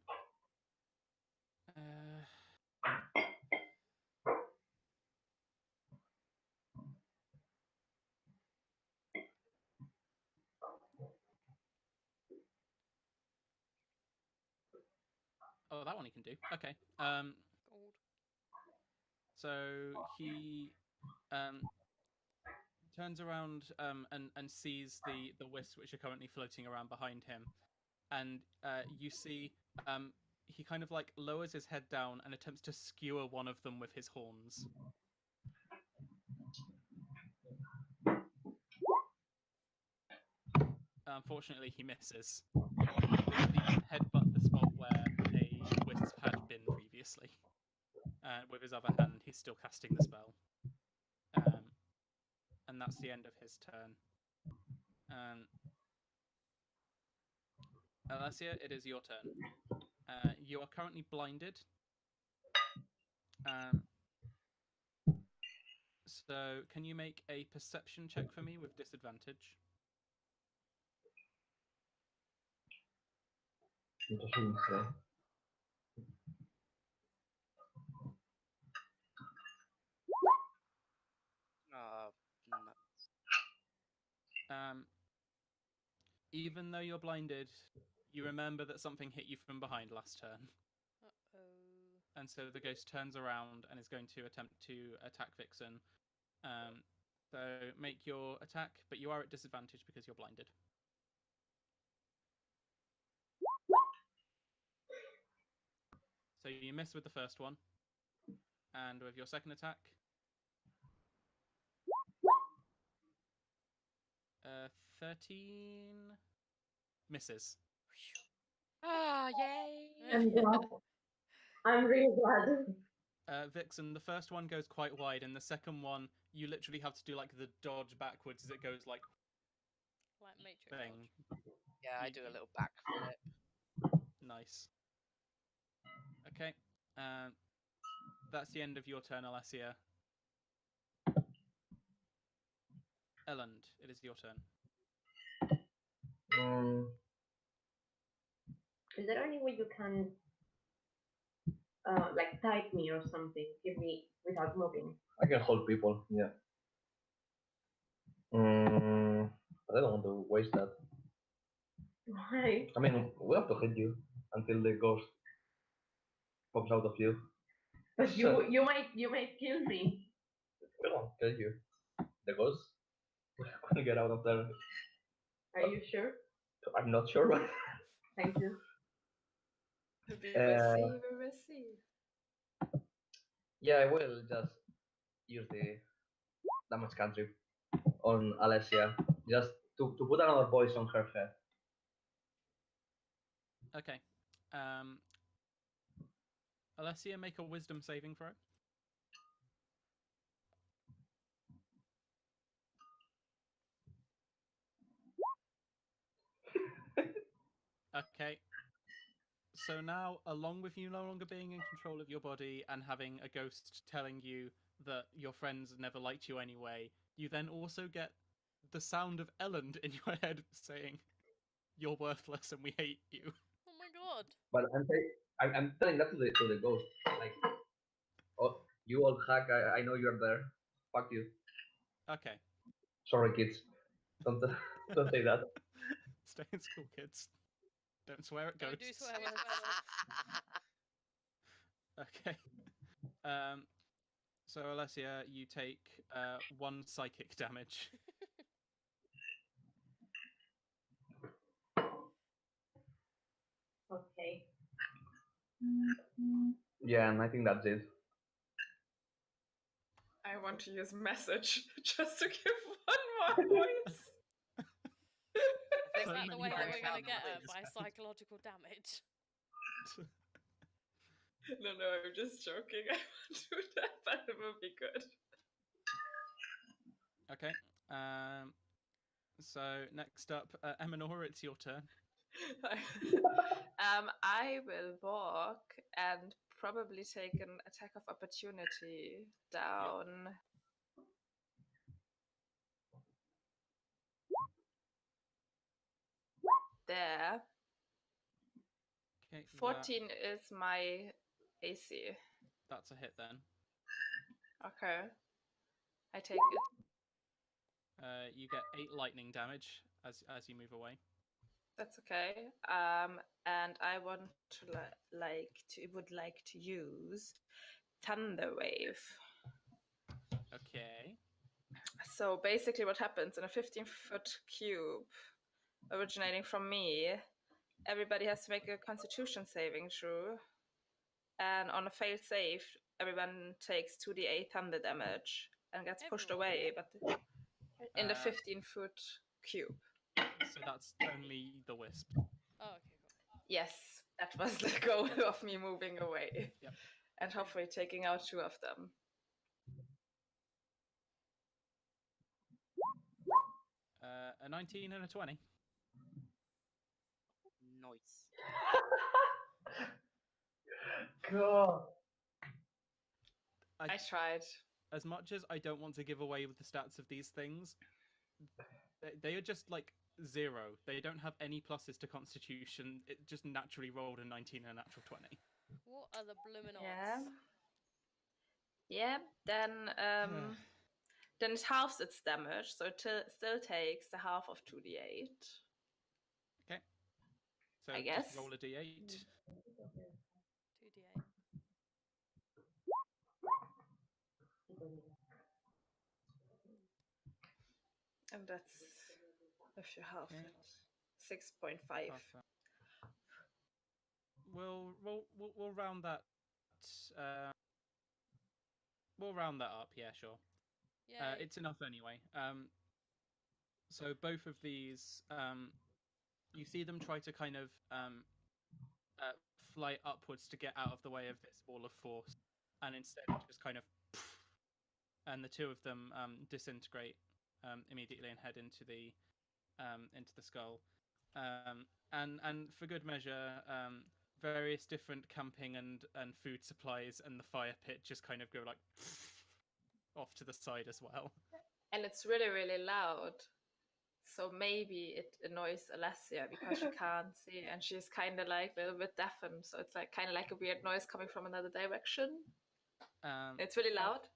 Oh, that one he can do. Okay. Gold. So he turns around and sees the wisps which are currently floating around behind him, and you see he kind of like lowers his head down and attempts to skewer one of them with his horns. Unfortunately, he misses. Because he can headbutt the spot where a wisp had been previously. With his other hand, he's still casting the spell. And that's the end of his turn. Alessia, it is your turn. You are currently blinded. So, can you make a perception check for me with disadvantage? Even though you're blinded, you remember that something hit you from behind last turn. Uh-oh. And so the ghost turns around and is going to attempt to attack Vixen. So make your attack, but you are at disadvantage because you're blinded. So you miss with the first one. And with your second attack, 13 misses. Ah, yay! I'm glad. I'm really glad. Vixen, the first one goes quite wide, and the second one, you literally have to do like the dodge backwards as it goes like Matrix thing. dodge. Yeah, I do a little backflip. Nice. Okay. That's the end of your turn, Alessia. Elland, it is your turn. Is there any way you can like type me or something. Give me without moving. I can hold people. Yeah. But I don't want to waste that. Why? I mean, we have to hit you until the ghost pops out of you. But So- you might kill me. We won't kill you. The ghost will get out of there. Are you sure? I'm not sure, but Thank you. We will see. We will see. yeah, I will just use the damage cantrip on Alessia just to put another voice on her head. Okay. Alessia, make a wisdom saving throw. Okay. So now, along with you no longer being in control of your body and having a ghost telling you that your friends never liked you anyway, you then also get the sound of Elland in your head saying, "You're worthless and we hate you." Oh my god. But I'm telling that to the ghost. Like, oh, you old hack, I know you're there. Fuck you. Okay. Sorry, kids. Don't don't say that. Stay in school, kids. Don't swear at Don't do ghosts. swear words. Okay. So Alessia, you take 1 psychic damage. Okay. Yeah, and I think that's it. I want to use message just to give one more voice. I Is think that we the need way to that write we're going to down get her? the By psychological damage? No, I'm just joking. I won't do that, but it will be good. Okay. So next up, Emanora, it's your turn. I will walk and probably take an attack of opportunity down. There. Okay. 14 is my AC. That's a hit then. Okay. I take it. You get 8 lightning damage as you move away. That's okay. And I want to would like to use Thunder Wave. Okay. So basically, what happens in a 15-foot cube originating from me, everybody has to make a Constitution saving throw, and on a failed save, everyone takes 2d8 thunder damage and gets pushed Everyone. away. But in the Uh, 15-foot cube. So that's only the wisp. Oh, okay, cool. Yes, that was the goal of me moving away. Yep. And hopefully taking out 2 of them. A 19 and a 20. Nice. God. I tried. As much as I don't want to give away the stats of these things, they are just like 0. They don't have any pluses to Constitution. It just naturally rolled a 19 and a natural 20. What are the bloomin' Yeah. odds? Yeah, then it halves its damage, so it still takes the half of 2d8. Okay. So I just guess. roll a d8. 2d8. And that's if you halve Okay. it. 6.5. Half. We'll round that. We'll round that up. Yeah, sure. Yeah. It's enough anyway. So both of these, you see them try to kind of fly upwards to get out of the way of this ball of force, and instead just kind of, and the 2 of them disintegrate immediately and head into the skull. And for good measure, various different camping and food supplies and the fire pit just kind of go like off to the side as well. And it's really, really loud. So maybe it annoys Alessia because she can't see, and she's kind of like a little bit deafened. So it's like kind of like a weird noise coming from another direction. It's really loud.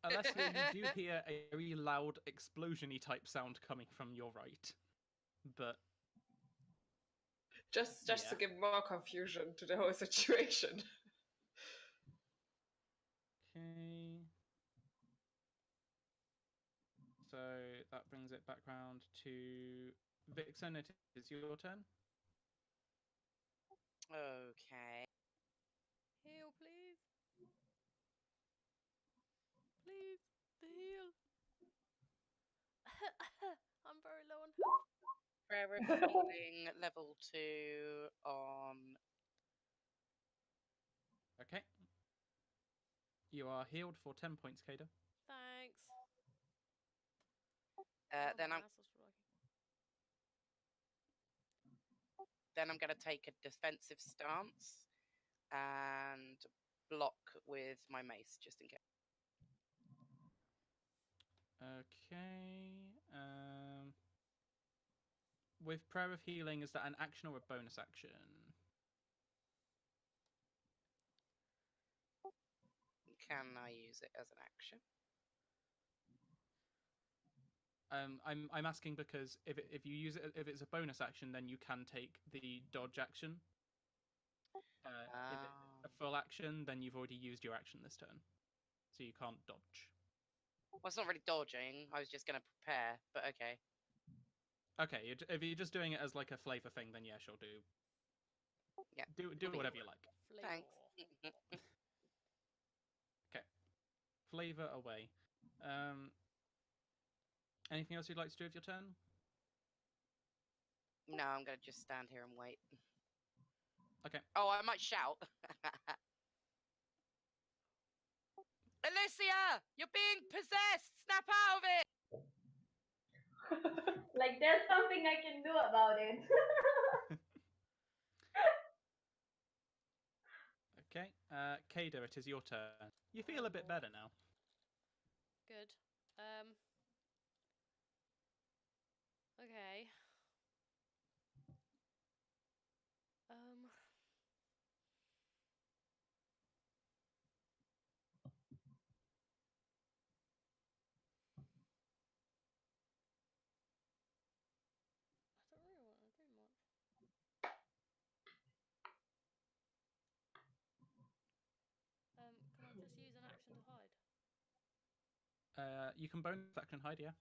Alessia, you do hear a very loud explosion-y type sound coming from your right, but just yeah. to give more confusion to the whole situation. Okay. So that brings it back round to Vixen. It is your turn. Okay. Heal, please. Please, the heal. I'm very low on health. Prayer of Healing level 2 on. Okay. You are healed for 10 points, Kada. Thanks. Then my I'm muscles were working. then I'm going to take a defensive stance and block with my mace just in case. Okay. With Prayer of Healing, is that an action or a bonus action? Can I use it as an action? I'm asking because if you use it, if it's a bonus action, then you can take the dodge action. If it's a full action, then you've already used your action this turn, so you can't dodge. Well, it's not really dodging. I was just going to prepare, but okay. Okay, if you're just doing it as like a flavor thing, then yeah, sure, do. Yeah. Do whatever you like. Thanks. Okay. Flavor away. Anything else you'd like to do with your turn? No, I'm going to just stand here and wait. Okay. Oh, I might shout. Alicia, you're being possessed. Snap out of it. Like there's something I can do about it. Okay. Kada, it is your turn. You feel a bit better now. Good. Okay. I don't really want to do much. Can I just use an action to hide? You can bonus action hide, yeah.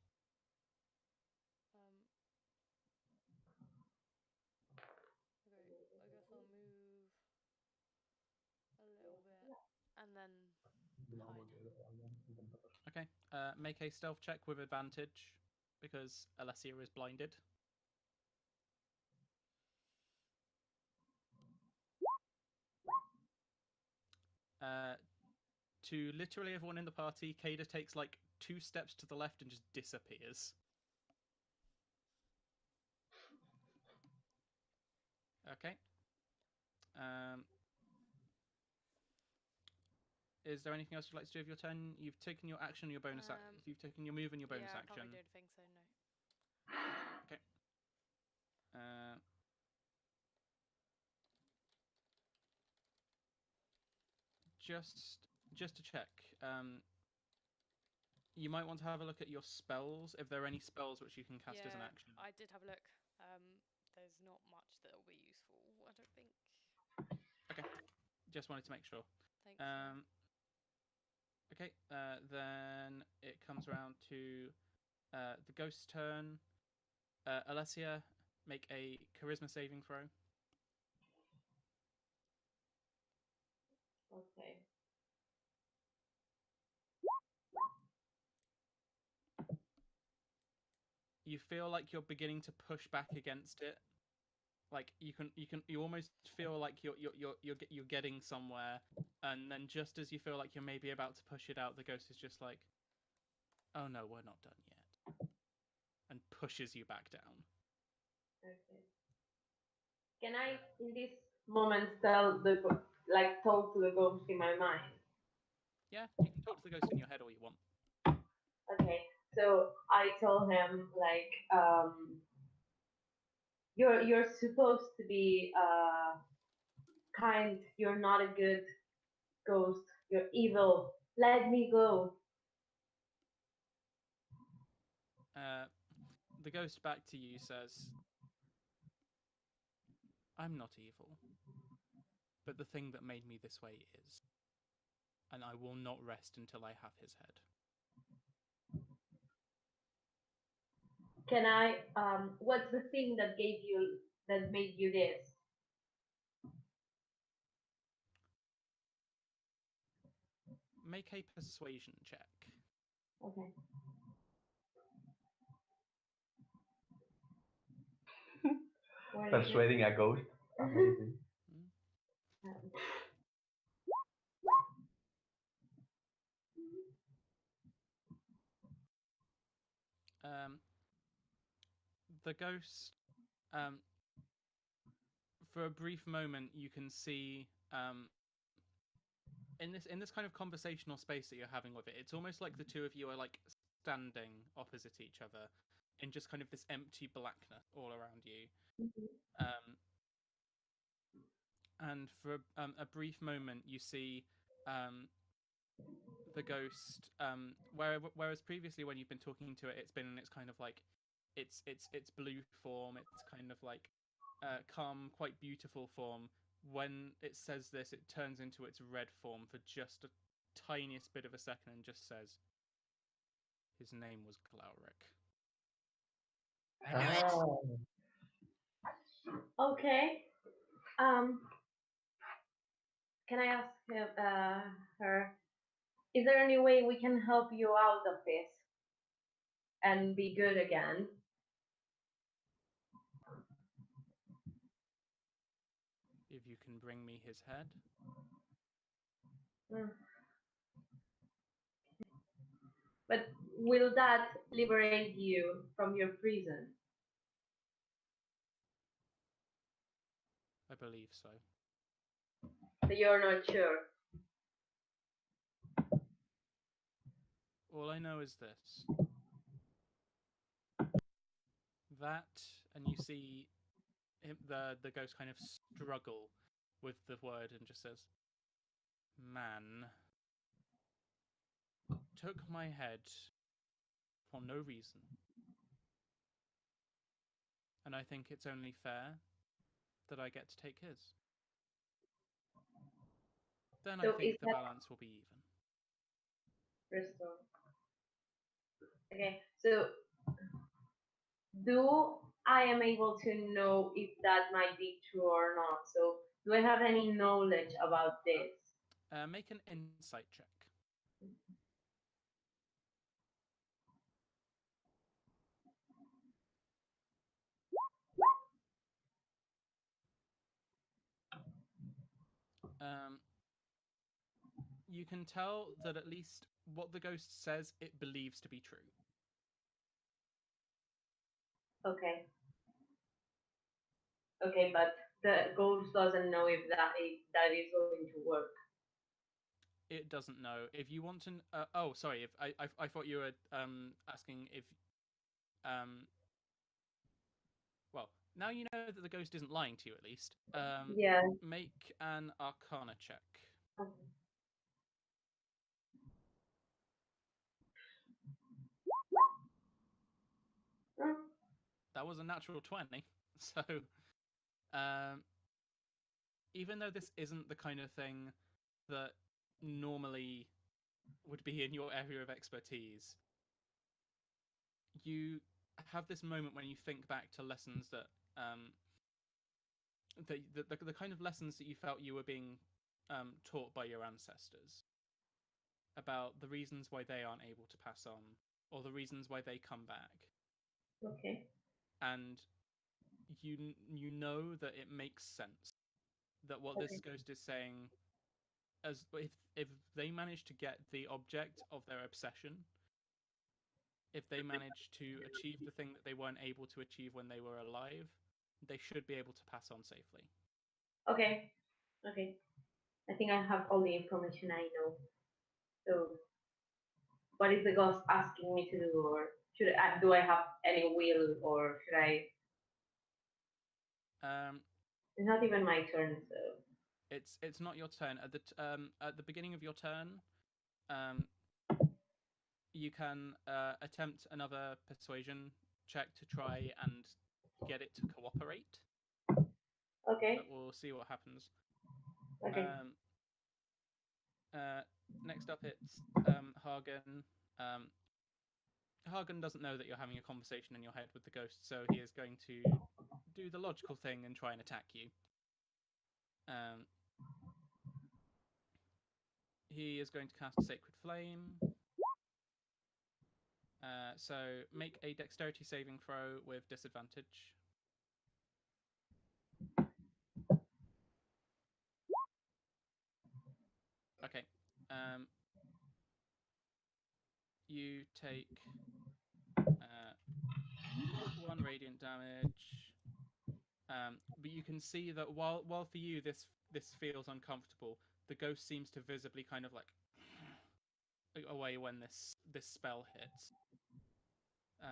Okay, I guess I'll move a little bit and then hide. Okay. Make a stealth check with advantage because Alessia is blinded. To literally everyone in the party, Kada takes like 2 steps to the left and just disappears. Okay. Is there anything else you'd like to do with your turn? You've taken your action, your bonus action. You've taken your move and your bonus yeah, action. I can't really do anything, so no. Okay. Just to check, you might want to have a look at your spells, if there are any spells which you can cast as an action. I did have a look. There's not much that will be useful, I don't think. Okay. Just wanted to make sure. Thanks. Okay, then it comes around to the ghost's turn. Alessia, make a charisma saving throw. Okay. You feel like you're beginning to push back against it. Like you almost feel like you're getting somewhere, and then just as you feel like you're maybe about to push it out, the ghost is just like, "Oh no, we're not done yet," and pushes you back down. Okay. Can I, in this moment, talk to the ghost in my mind? Yeah, you can talk to the ghost in your head all you want. Okay. So I told him like, you're supposed to be kind. You're not a good ghost. You're evil. Let me go. The ghost back to you says, I'm not evil, but the thing that made me this way is, and I will not rest until I have his head. Can I? What's the thing that made you this? Make a persuasion check. Okay. What is it? Persuading a ghost. Amazing. The ghost, for a brief moment, you can see in this kind of conversational space that you're having with it. It's almost like the two of you are like standing opposite each other in just kind of this empty blackness all around you. And for a brief moment, you see the ghost. Whereas previously, when you've been talking to it, it's been in its kind of like its blue form. It's kind of like calm, quite beautiful form. When it says this, it turns into its red form for just a tiniest bit of a second and just says, "His name was Glauric." Okay. Can I ask her? Is there any way we can help you out of this and be good again? If you can bring me his head. But will that liberate you from your prison? I believe so. But you're not sure. All I know is this. That, and you see the ghost kind of struggle with the word and just says, "Man took my head for no reason. And I think it's only fair that I get to take his. Then So I think is the that balance will be even." Bristol? Okay, so do I am able to know if that might be true or not? So do I have any knowledge about this? Make an insight check. You can tell that at least what the ghost says it believes to be true. Okay. Okay, but the ghost doesn't know if that is going to work. It doesn't know. If you want to, oh, sorry. If I thought you were asking if, well, now you know that the ghost isn't lying to you. At least, Yeah. make an Arcana check. Okay. That was a natural 20. So, um, even though this isn't the kind of thing that normally would be in your area of expertise, you have this moment when you think back to lessons that the kind of lessons that you felt you were being taught by your ancestors about the reasons why they aren't able to pass on or the reasons why they come back. Okay. And you know that it makes sense that what this ghost is saying, as if they manage to get the object of their obsession, if they manage to achieve the thing that they weren't able to achieve when they were alive, they should be able to pass on safely. Okay. Okay. I think I have all the information I know. So, what is the ghost asking me to do, or do I have any will, or should I? It's not even my turn, so. It's not your turn. At the beginning of your turn, you can attempt another persuasion check to try and get it to cooperate. Okay. But we'll see what happens. Okay. Next up, it's Hagen. Hagen doesn't know that you're having a conversation in your head with the ghost, so he is going to do the logical thing and try and attack you. He is going to cast Sacred Flame. So make a dexterity saving throw with disadvantage. Okay. You take 1 radiant damage. But you can see that while for you this feels uncomfortable, the ghost seems to visibly kind of like away when this spell hits.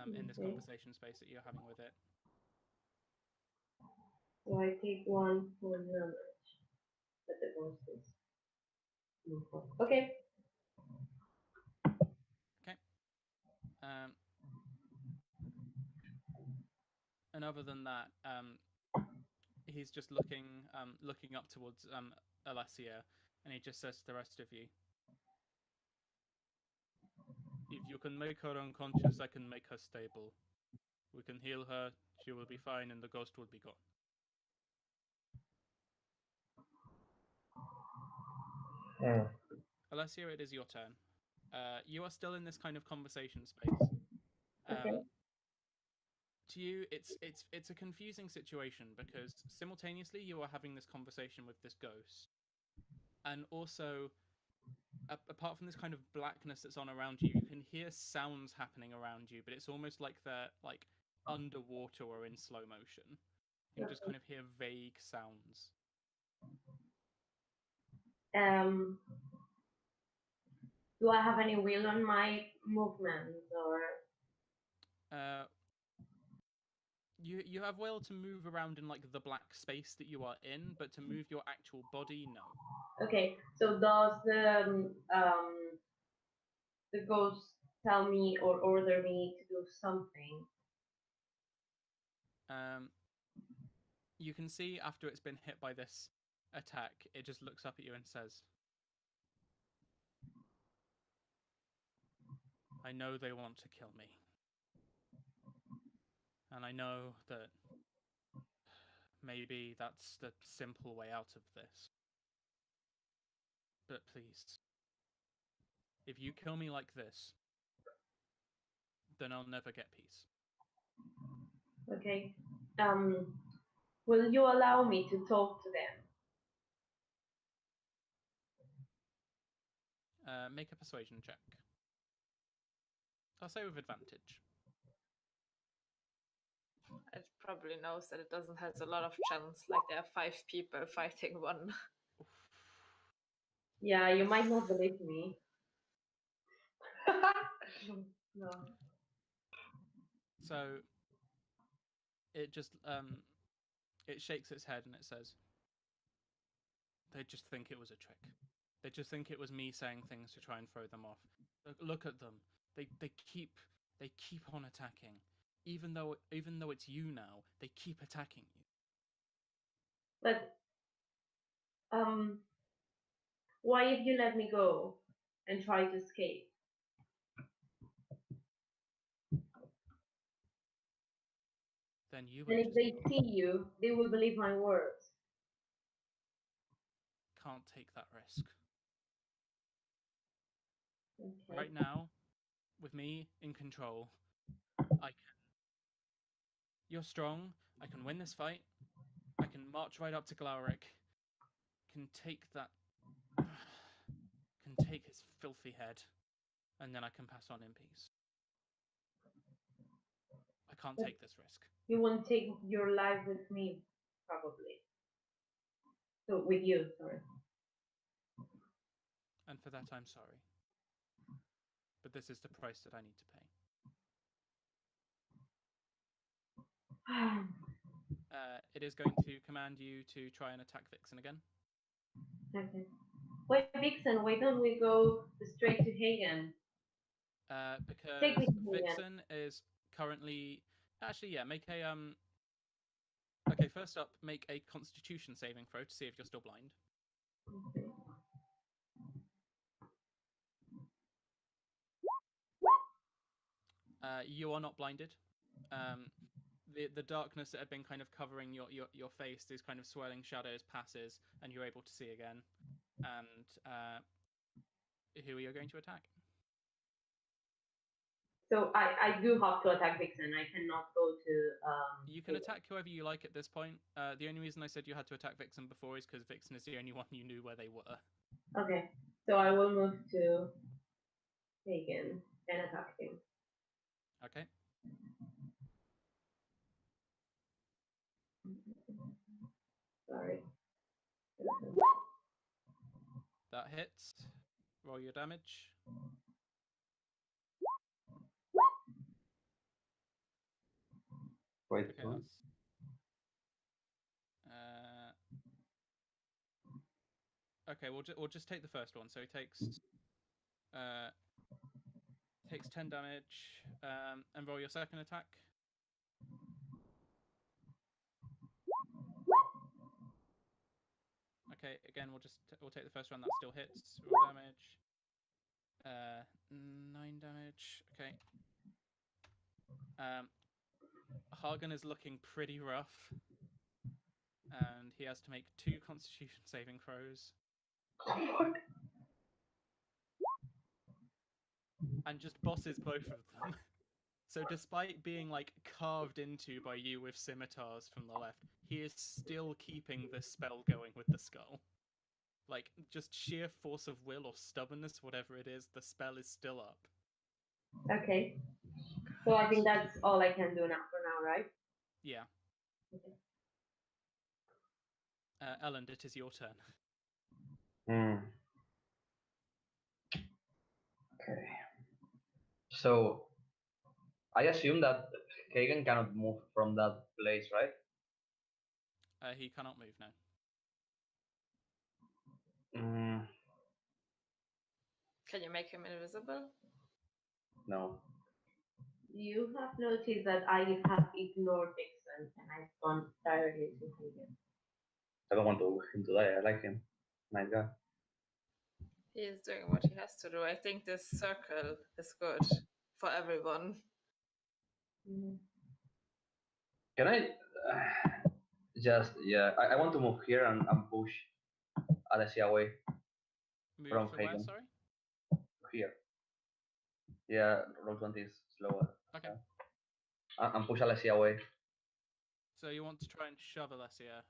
In this conversation space that you're having with it. So I take 1 full damage. But the ghost is. Okay. Okay. And other than that, he's just looking up towards Alessia, and he just says to the rest of you, "If you can make her unconscious, I can make her stable. We can heal her, she will be fine, and the ghost will be gone." Alessia, it is your turn. You are still in this kind of conversation space. Okay. To you, it's a confusing situation because simultaneously you are having this conversation with this ghost, and also apart from this kind of blackness that's on around you, you can hear sounds happening around you, but it's almost like they're like underwater or in slow motion. You can just kind of hear vague sounds. Do I have any will on my movements, or? You have will to move around in like the black space that you are in, but to move your actual body, no. Okay, so does the ghost tell me or order me to do something? You can see after it's been hit by this attack, it just looks up at you and says, "I know they want to kill me. And I know that maybe that's the simple way out of this. But please, if you kill me like this, then I'll never get peace." Okay. Will you allow me to talk to them? Make a persuasion check. I'll say with advantage. It probably knows that it doesn't have a lot of chance, like there are 5 people fighting one. Yeah, you might not believe me. No. So it just it shakes its head and it says, "They just think it was a trick. They just think it was me saying things to try and throw them off. Look at them. They keep on attacking. Even though it's you now, they keep attacking you." But why if you let me go and try to escape? Then you And will if they see you, they will believe my words. can't take that risk. Okay. Right now, with me in control, I can. You're strong. I can win this fight. I can march right up to Glowric. Can take that. Can take his filthy head, and then I can pass on in peace. I can't take this risk. You won't take your life with me, probably. So with you, sorry. And for that, I'm sorry. but this is the price that I need to pay. It is going to command you to try and attack Vixen again. Okay. Wait, Vixen, why don't we go straight to Hagen? Because Take me to Hagen. Vixen is currently actually make a Okay, first up, make a Constitution saving throw to see if you're still blind. Okay. You are not blinded. The darkness that had been kind of covering your face, these kind of swirling shadows passes, and you're able to see again. And who are you going to attack? So I do have to attack Vixen. I cannot go to. You can Hagen. attack whoever you like at this point. The only reason I said you had to attack Vixen before is because Vixen is the only one you knew where they were. Okay, so I will move to Hagen and attack him. Okay. Sorry. That hits. Roll your damage. Wait, Okay, what? that's okay. We'll just take the first one. So he takes 10 damage. And roll your second attack. Okay, again we'll take the first one. That still hits. Roll damage. 9 damage. Okay. Hagen is looking pretty rough, and he has to make 2 Constitution saving throws. And just bosses both of them. So despite being like carved into by you with scimitars from the left, he is still keeping this spell going with the skull. Like, just sheer force of will or stubbornness, whatever it is, the spell is still up. Okay. So I think that's all I can do now for now, right? Yeah. Okay. Elend, it is your turn. Okay. So I assume that Hagen cannot move from that place, right? He cannot move now. Can you make him invisible? No. You have noticed that I have ignored Vixen and I've gone directly to Hagen. I don't want him to die. I like him. Nice guy. He is doing what he has to do. I think this circle is good for everyone. Can I I want to move here and push Alessia away Move from to where, Hagen. sorry? Here. Yeah, roll 20 is slower. Okay. And push Alessia away. So you want to try and shove Alessia.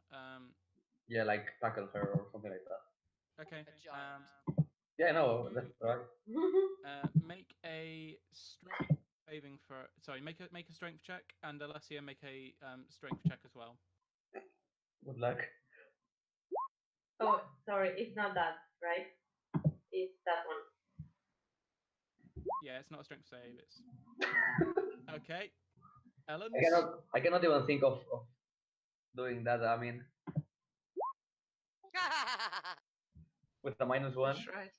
Yeah, like tackle her or something like that. Okay. A giant. Yeah, no, that's right. Make a strength saving for. Sorry, make a strength check, and Alessia make a strength check as well. Good luck. Oh, sorry, it's not that, right? It's that one. Yeah, it's not a strength save. It's okay. Ellen. I cannot even think of doing that. I mean, with the -1. That's right.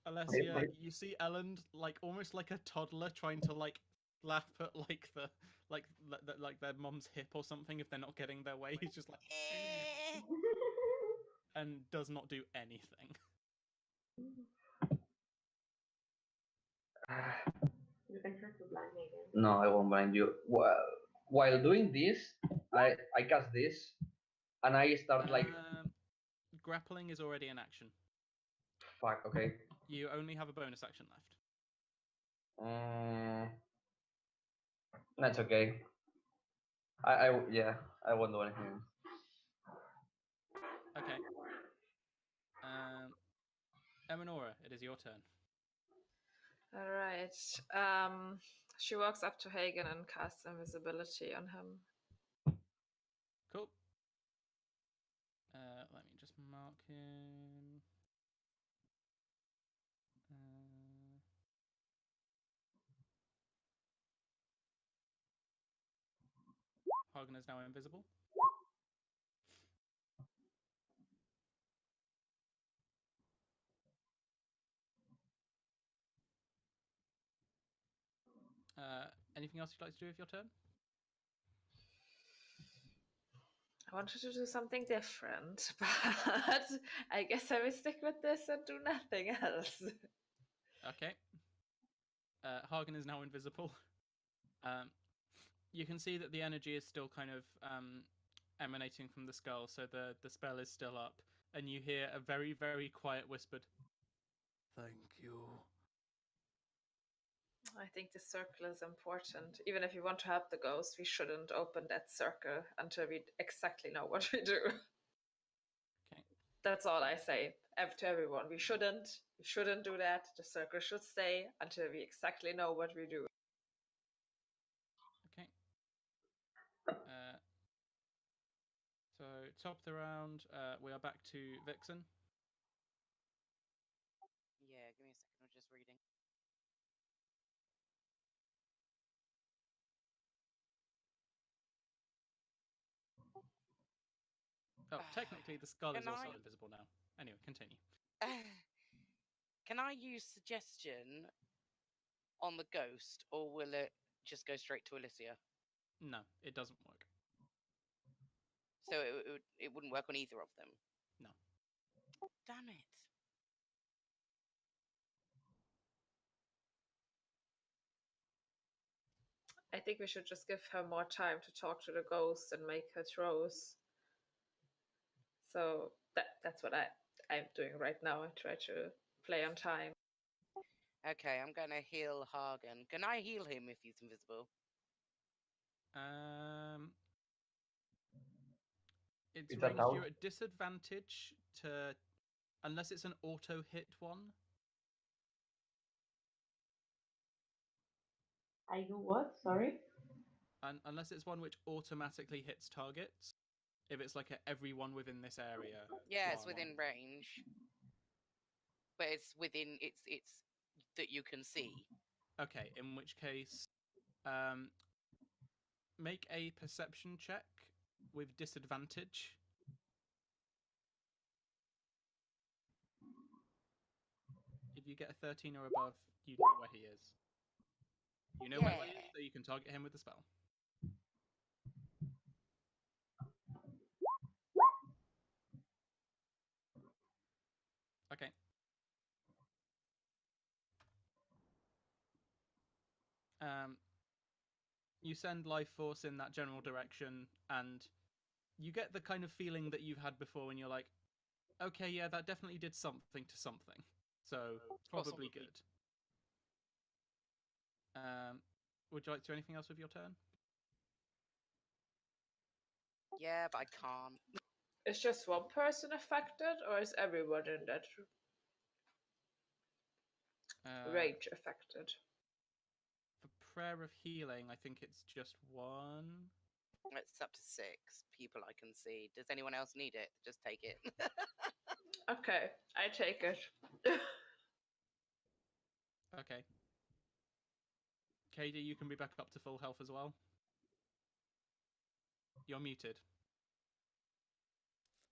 Alessia, you see Ellen like almost like a toddler trying to like slap at like their mom's hip or something if they're not getting their way. He's just like and does not do anything. You can try to blind me again. No, I won't blind you. While doing this, I cast this, and I start like. Grappling is already an action. Fuck. Okay. You only have a bonus action left. That's okay. I won't do anything. Okay. Eminora, it is your turn. All right. She walks up to Hagen and casts invisibility on him. Cool. Let me just mark him. Hagen is now invisible. Anything else you'd like to do with your turn? I wanted to do something different, but I guess I will stick with this and do nothing else. Okay. Hagen is now invisible. You can see that the energy is still kind of emanating from the skull, so the spell is still up, and you hear a very, very quiet whispered, "Thank you." I think the circle is important. Even if we want to help the ghost, we shouldn't open that circle until we exactly know what we do. Okay. That's all I say to everyone. We shouldn't do that. The circle should stay until we exactly know what we do. Okay. So top of the round, we are back to Vixen. Yeah, give me a second. I'm just reading. Oh, technically the skull is Can also I- invisible now. Anyway, continue. Can I use suggestion on the ghost, or will it just go straight to Alicia? No, it doesn't work. So it wouldn't work on either of them? No. Damn it. I think we should just give her more time to talk to the ghost and make her throws. So that's what I'm doing right now. I try to play on time. Okay, I'm going to heal Hagen. Can I heal him if he's invisible? It's Is that ranged. how? You're at disadvantage to, unless it's an auto hit one. I do what? Sorry? Unless it's one which automatically hits targets. If it's like everyone within this area. Yeah, it's one. within range. But it's within, it's that you can see. Okay, in which case, make a perception check with disadvantage. If you get a 13 or above, you know where he is. You know where he is, so you can target him with the spell. Okay. You send life force in that general direction, and you get the kind of feeling that you've had before when you're like, okay, yeah, that definitely did something to something. So, probably good. Would you like to do anything else with your turn? Yeah, but I can't. Is just one person affected, or is everyone in that range affected? For Prayer of Healing, I think it's just one. It's up to 6 people I can see. Does anyone else need it? Just take it. Okay, I take it. Okay. KD, you can be back up to full health as well. You're muted.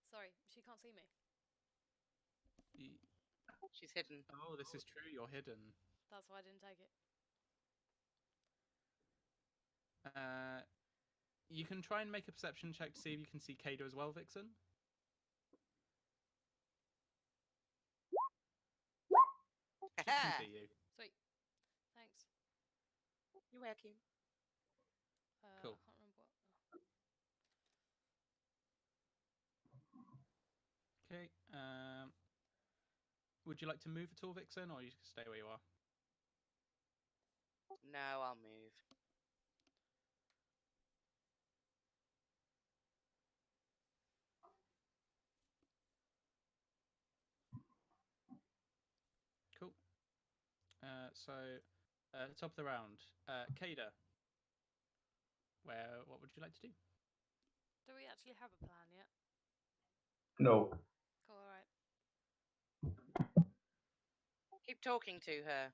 Sorry, she can't see me. She's hidden. Oh, this is true. You're hidden. That's why I didn't take it. You can try and make a perception check to see if you can see Kada as well, Vixen. She can see you. Sweet. Thanks. You're welcome. Cool. I can't remember what. Okay. Would you like to move at all, Vixen, or you can stay where you are? No, I'll move. Cool. So, top of the round. Kada. What would you like to do? Do we actually have a plan yet? No. Cool, alright. Keep talking to her.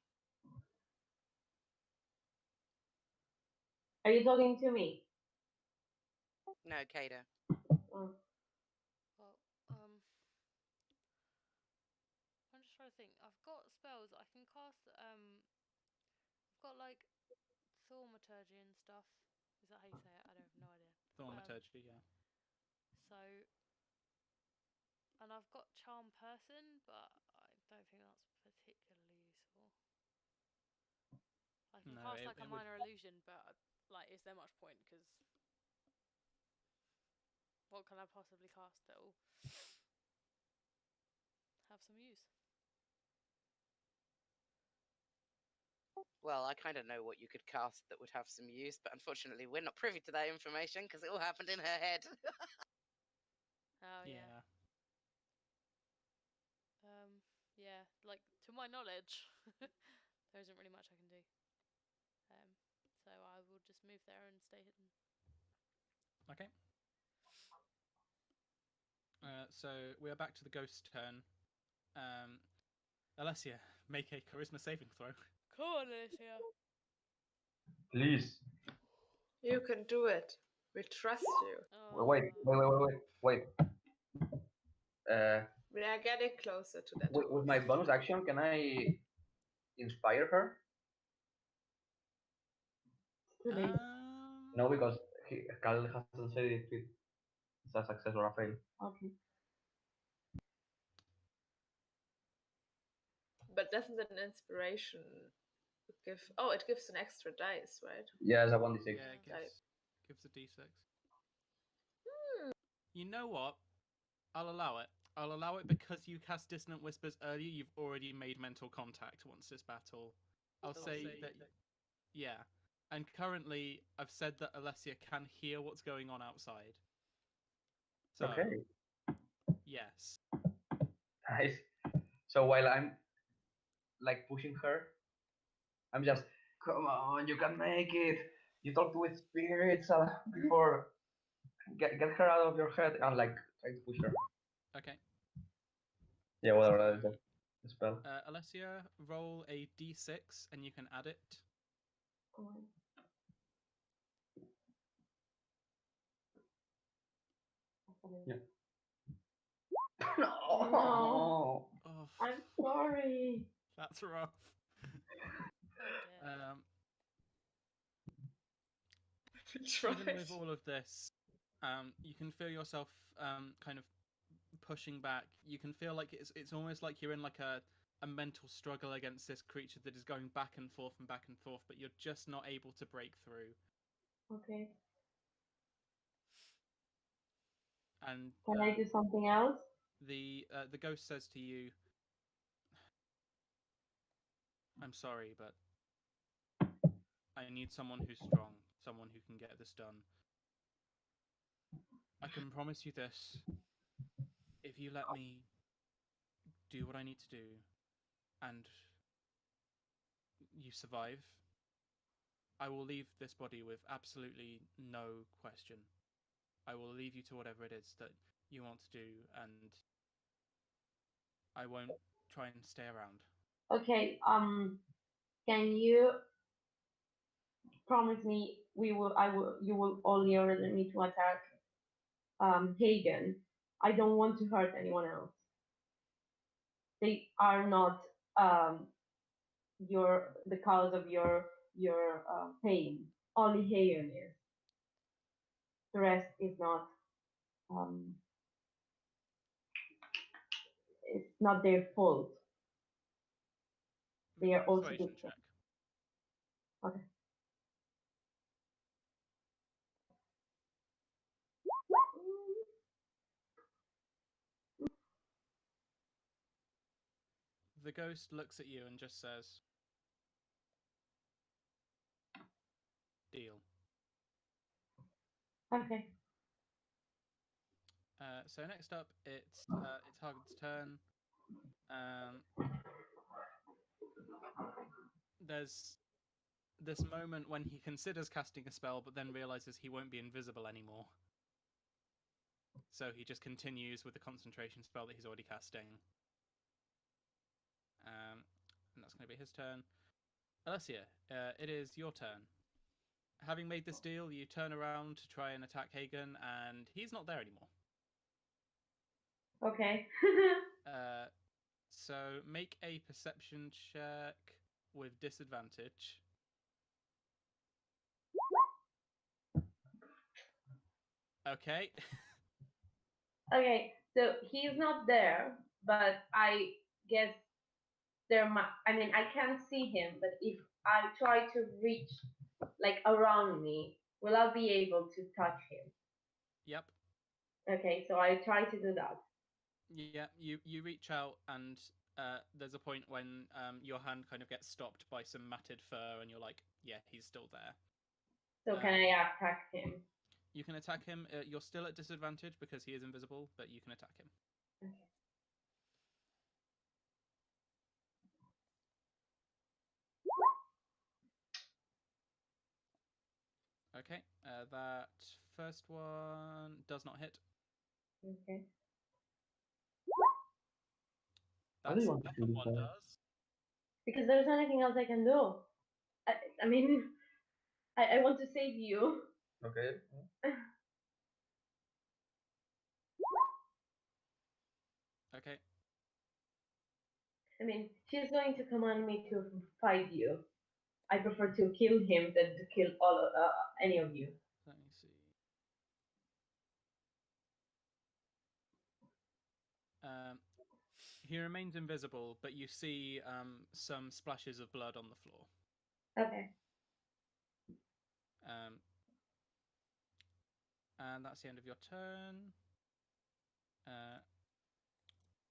Are you talking to me? No, Kada. Oh, Well, I'm just trying to think. I've got spells I can cast. I've got like thaumaturgy and stuff. Is that how you say it? I don't have no idea. Thaumaturgy, yeah. So, and I've got charm person, but I don't think that's particularly useful. I can No, cast it- like a it would- minor illusion, but like, is there much point? Because what can I possibly cast that'll have some use? Well, I kind of know what you could cast that would have some use, but unfortunately, we're not privy to that information because it all happened in her head. Oh yeah. yeah. Yeah. Like to my knowledge, there isn't really much I can do. So I will just move there and stay hidden. Okay. So we are back to the ghost turn. Alessia, make a charisma saving throw. Come on, Alicia. Please. You can do it. We trust you. Wait. We are getting closer to that. With my bonus action, can I inspire her? too late. No, because Cal hasn't said if it's a success or a fail. Okay. But doesn't an inspiration give? Oh, it gives an extra dice, right? Yeah, it's a 1d6. Yeah, it gives a d6. You know what? I'll allow it. I'll allow it because you cast Dissonant Whispers earlier. You've already made mental contact once this battle. I'll say that. Yeah. And currently, I've said that Alessia can hear what's going on outside. So, Okay, yes. nice. So while I'm like pushing her, I'm just, come on, you can make it. You talked with spirits before. Get her out of your head and like try to push her. Okay. Yeah, whatever. That's the spell. Alessia, roll a d6 and you can add it. Yeah. No. Oh, I'm sorry. that's rough. Oh dear. Even with all of this, you can feel yourself kind of pushing back. You can feel like it's almost like you're in like a mental struggle against this creature that is going back and forth and back and forth, but you're just not able to break through. Okay. And Can I do something else? the ghost says to you, "I'm sorry, but I need someone who's strong, someone who can get this done. I can promise you this. If you let me do what I need to do, and you survive, I will leave this body with absolutely no question. I will leave you to whatever it is that you want to do, and I won't try and stay around." Okay. Can you promise me you will only order me to attack Hagen? I don't want to hurt anyone else. They are not the cause of your pain. Only Hagen is. The rest is not. It's not their fault. They are also Persuasion victims. check. Okay. The ghost looks at you and just says, "Deal." Okay. So next up, it's Hagen's turn. There's this moment when he considers casting a spell, but then realizes he won't be invisible anymore. So he just continues with the concentration spell that he's already casting. And that's going to be his turn. Alessia, it is your turn. having made this deal, you turn around to try and attack Hagen, and he's not there anymore. Okay. So make a perception check with disadvantage. Okay. Okay, so he's not there, but I guess there might. I mean, I can't see him, but if I try to reach like around me, will I be able to touch him? Yep. Okay, so I try to do that. Yeah, you reach out, and there's a point when your hand kind of gets stopped by some matted fur, and you're like, yeah, he's still there. So can I attack him? You can attack him. You're still at disadvantage because he is invisible, but you can attack him. Okay. Okay, that first one does not hit. Okay. How do That you want to second do one this? does. Because there's anything else I can do. I mean, I want to save you. Okay. Okay. I mean, she's going to command me to fight you. I prefer to kill him than to kill any of you. Let me see. He remains invisible, but you see some splashes of blood on the floor. Okay. And that's the end of your turn.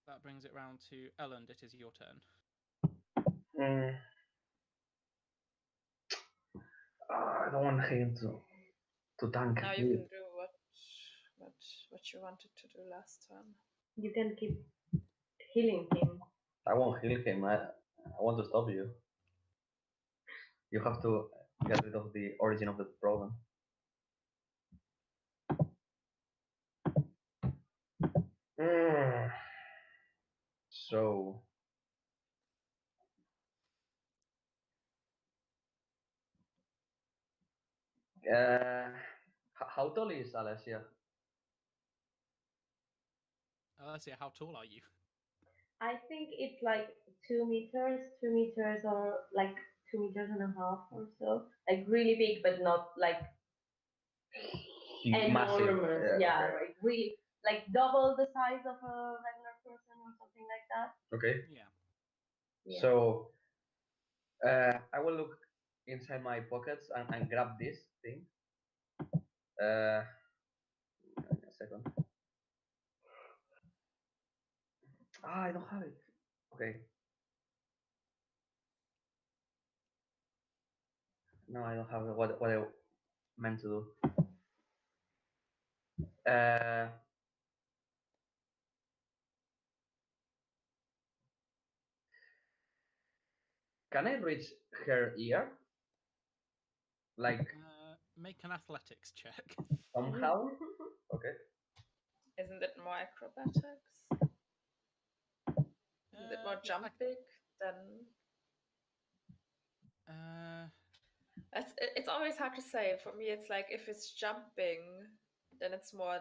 That brings it round to Elland. It is your turn. I don't want him to tank Now it. you can do what you wanted to do last time. You can keep healing him. I won't heal him. I want to stop you. You have to get rid of the origin of the problem. So how tall is Alessia? Alessia, how tall are you? I think it's like 2 meters, 2 meters, or like 2.5 meters or so. Like really big, but not like Massive. enormous. Yeah, Okay. right. Really, like double the size of a regular person or something like that. Okay. Yeah. So I will look inside my pockets and grab this thing. A second. I don't have it. Okay. No, I don't have what I meant to do. Can I reach her ear? Like Make an athletics check. somehow? Okay. Isn't it more acrobatics? Isn't it more jumping than? It's always hard to say. For me, it's like if it's jumping, then it's more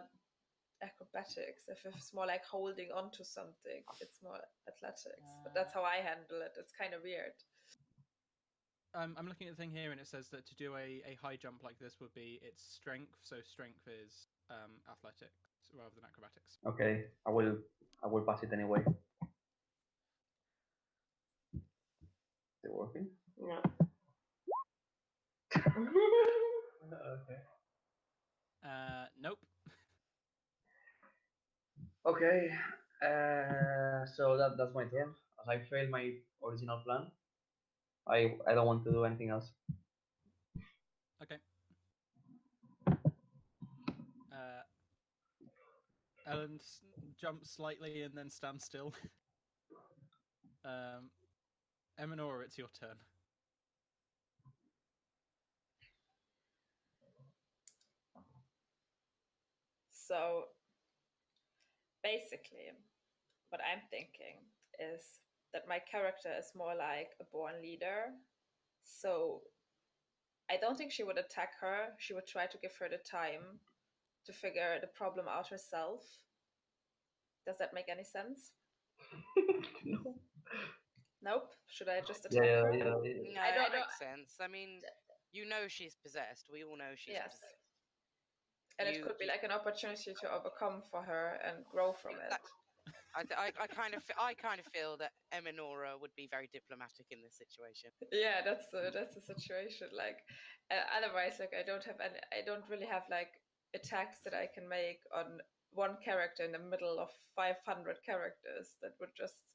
acrobatics. If it's more like holding on to something, it's more athletics. But that's how I handle it. It's kind of weird. I'm looking at the thing here, and it says that to do a high jump like this would be its strength. So strength is athletics rather than acrobatics. Okay, I will pass it anyway. Is it working? No. Okay. Nope. Okay. So that's my turn. As I failed my original plan, I don't want to do anything else. Okay. Ellen jumps slightly and then stands still. Eminora, it's your turn. So basically, what I'm thinking is that my character is more like a born leader. So I don't think she would attack her. She would try to give her the time to figure the problem out herself. Does that make any sense? Nope. Should I just attack her? No, I that don't know. makes sense. I mean, you know she's possessed. We all know she's Yes. possessed. And it could be like an opportunity to overcome for her and grow from it. I kind of feel that Eminora would be very diplomatic in this situation. Yeah, that's the situation. Like, otherwise, like I don't really have like attacks that I can make on one character in the middle of 500 characters. That would just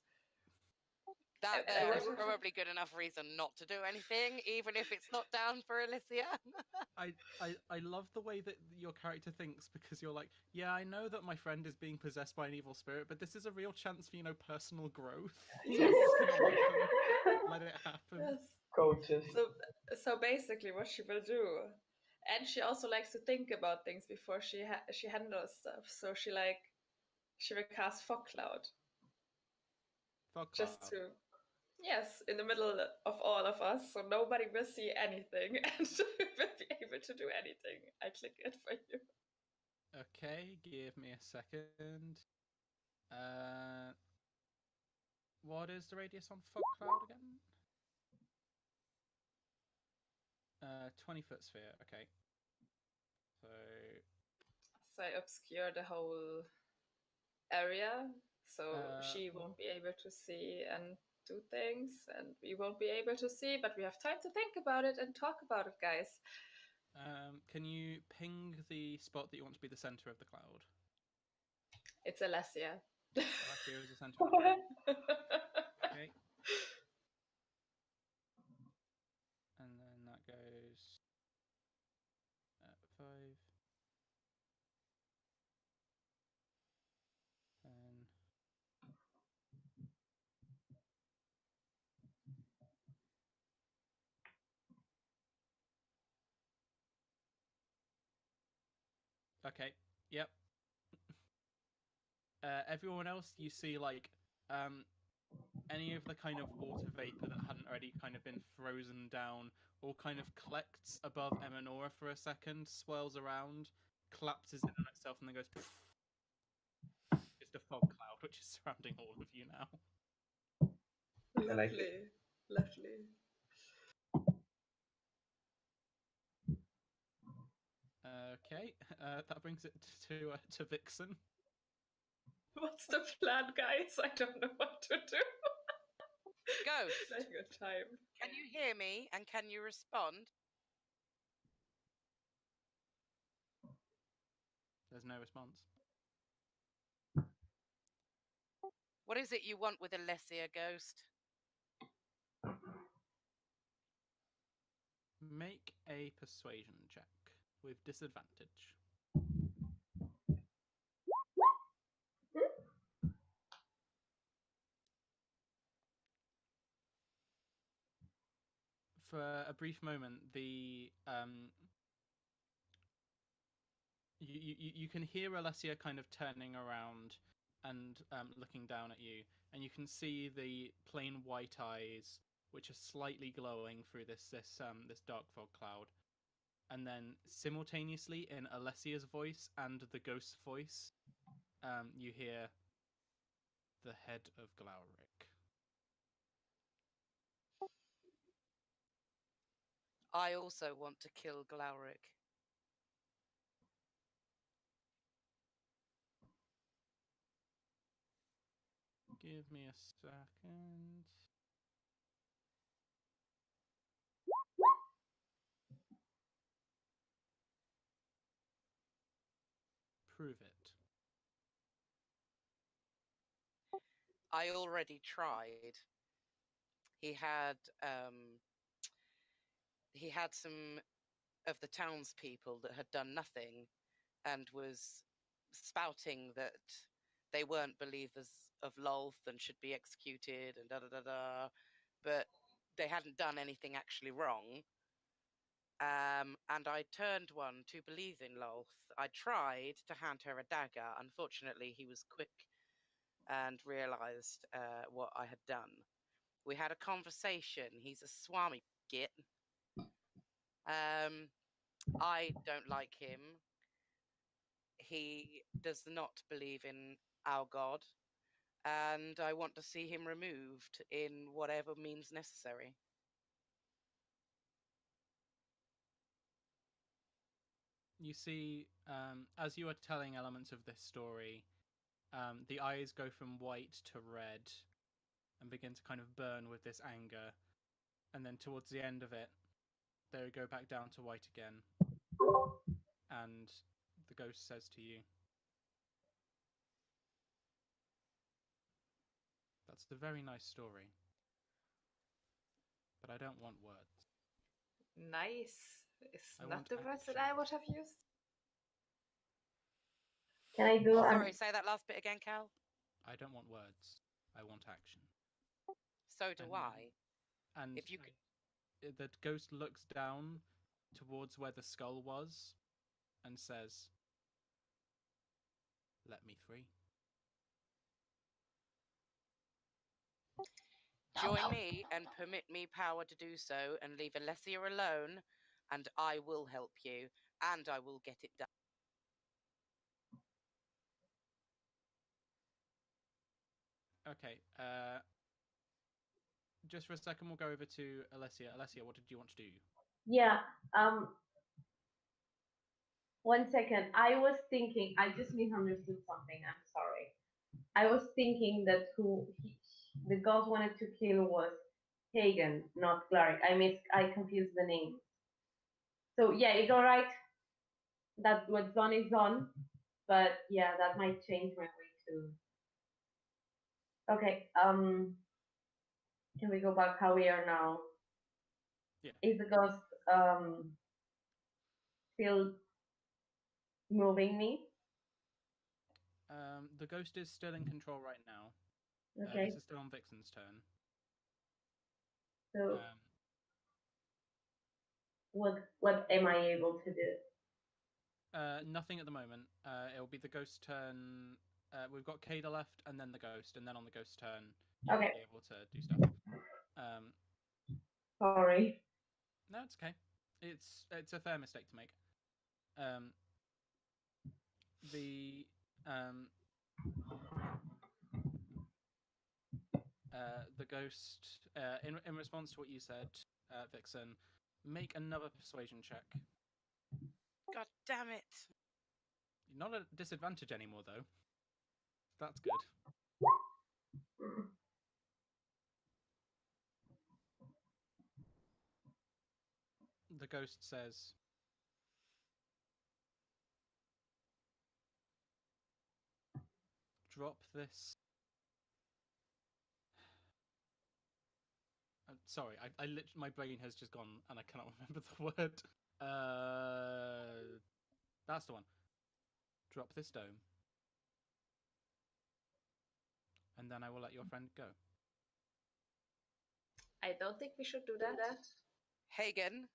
That I there is would- probably good enough reason not to do anything, even if it's not down for Alicia. I love the way that your character thinks, because you're like, yeah, I know that my friend is being possessed by an evil spirit, but this is a real chance for, personal growth. Yes. Let it happen. Yes. Coaches. So basically, what she will do, and she also likes to think about things before she handles stuff. So she will cast fog cloud. Fog Just cloud. to, yes, in the middle of all of us, so nobody will see anything and will be able to do anything. I click it for you. Okay, give me a second. What is the radius on fog cloud again? 20-foot sphere. Okay. So I obscure the whole area, so she won't be able to see and do things, and we won't be able to see, but we have time to think about it and talk about it, guys. Can you ping the spot that you want to be the center of the cloud? It's Alessia. Alessia is the center of the cloud. Okay. And then that goes 5, 10. Okay. Yep. Everyone else, you see like any of the kind of water vapor that hadn't already kind of been frozen down all kind of collects above Eminora for a second, swirls around, collapses in on itself, and then goes poof. It's the fog cloud which is surrounding all of you now. Lovely. Lovely. Okay, that brings it to Vixen. What's the plan, guys? I don't know what to do. Ghost, Take your time. can you hear me and can you respond? There's no response. What is it you want with Alessia, Ghost? Make a persuasion check with disadvantage. For a brief moment, the you can hear Alessia kind of turning around and looking down at you, and you can see the plain white eyes, which are slightly glowing through this dark fog cloud, and then simultaneously in Alessia's voice and the ghost's voice, you hear the head of Glauric. I also want to kill Glauric. Give me a second. Prove it. I already tried. He had some of the townspeople that had done nothing and was spouting that they weren't believers of Lolth and should be executed and da-da-da-da, but they hadn't done anything actually wrong. And I turned one to believe in Lolth. I tried to hand her a dagger. Unfortunately, he was quick and realised what I had done. We had a conversation. He's a swami git. I don't like him. He does not believe in our God, and I want to see him removed in whatever means necessary. You see, as you are telling elements of this story, the eyes go from white to red and begin to kind of burn with this anger. And then towards the end of it, they go back down to white again. And the ghost says to you, "That's a very nice story, but I don't want words. Nice. It's I not want the words that I action." would have used. Can I do? Sorry, say that last bit again, Cal. I don't want words. I want action. So do And I. And If you could... the ghost looks down towards where the skull was and says, "Let me free." Join me and permit me power to do so, and leave Alessia alone, and I will help you, and I will get it done. Okay. Just for a second, we'll go over to Alessia. Alessia, what did you want to do? Yeah. 1 second. I was thinking. I just misunderstood something. I'm sorry. I was thinking that the ghost wanted to kill was Hagen, not Claric. I confused the name. So yeah, it's all right. That what's done is done. But yeah, that might change my way too. Okay. Can we go back how we are now? Yeah. Is the ghost still moving me? The ghost is still in control right now. Okay. This is still on Vixen's turn. So what am I able to do? Nothing at the moment. It'll be the ghost's turn. We've got Kada left, and then the ghost, and then on the ghost's turn, you'll Okay. be able to do stuff. Sorry. No, it's okay. It's a fair mistake to make. The ghost, in response to what you said, Vixen, make another persuasion check. God damn it! You're not at disadvantage anymore, though. That's good. The ghost says, "Drop this." Sorry, I my brain has just gone and I cannot remember the word. That's the one. Drop this dome, and then I will let your friend go. I don't think we should do that. Hagen,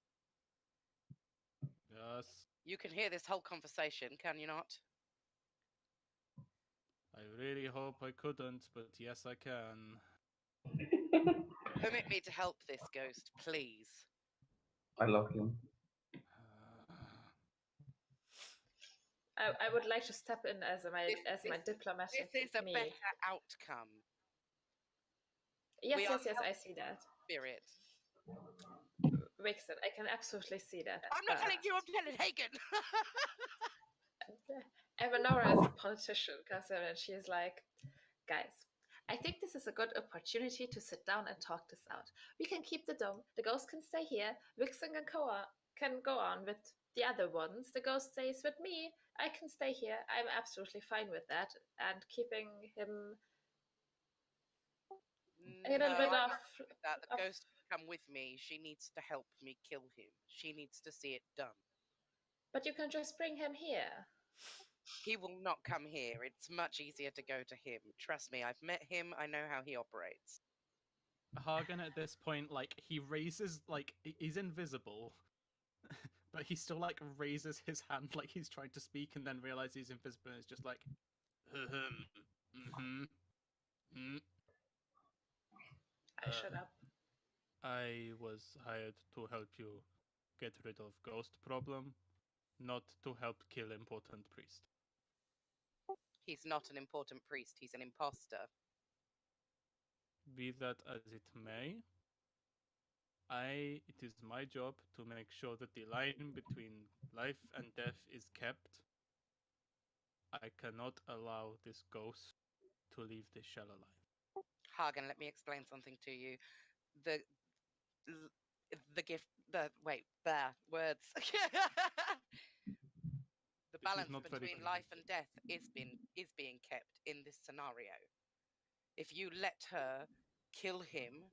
Yes. you can hear this whole conversation, can you not? I really hope I couldn't, but yes, I can. Permit me to help this ghost, please. I love him. I would like to step in as my diplomatic This is a me. better outcome. Yes, We yes, are yes, I see that. Spirit. Vixen, I can absolutely see that. I'm not telling you, I'm telling Hagen. Evanora is the politician, and she's like, guys, I think this is a good opportunity to sit down and talk this out. We can keep the dome. The ghost can stay here. Vixen can go on with the other ones. The ghost stays with me. I can stay here. I'm absolutely fine with that. And keeping him a little bit I'm of not with that. The ghost will come with me. She needs to help me kill him. She needs to see it done. But you can just bring him here. He will not come here. It's much easier to go to him. Trust me, I've met him. I know how he operates. Hagen at this point, like, he raises, like, he's invisible, but he still, like, raises his hand like he's trying to speak and then realizes he's invisible and is just like, I shut up. I was hired to help you get rid of ghost problem, not to help kill important priest. He's not an important priest, he's an imposter. Be that as it may, it is my job to make sure that the line between life and death is kept. I cannot allow this ghost to leave this shell alive. Hagen, let me explain something to you. The gift, words. The balance between life and death is being kept in this scenario. If you let her kill him,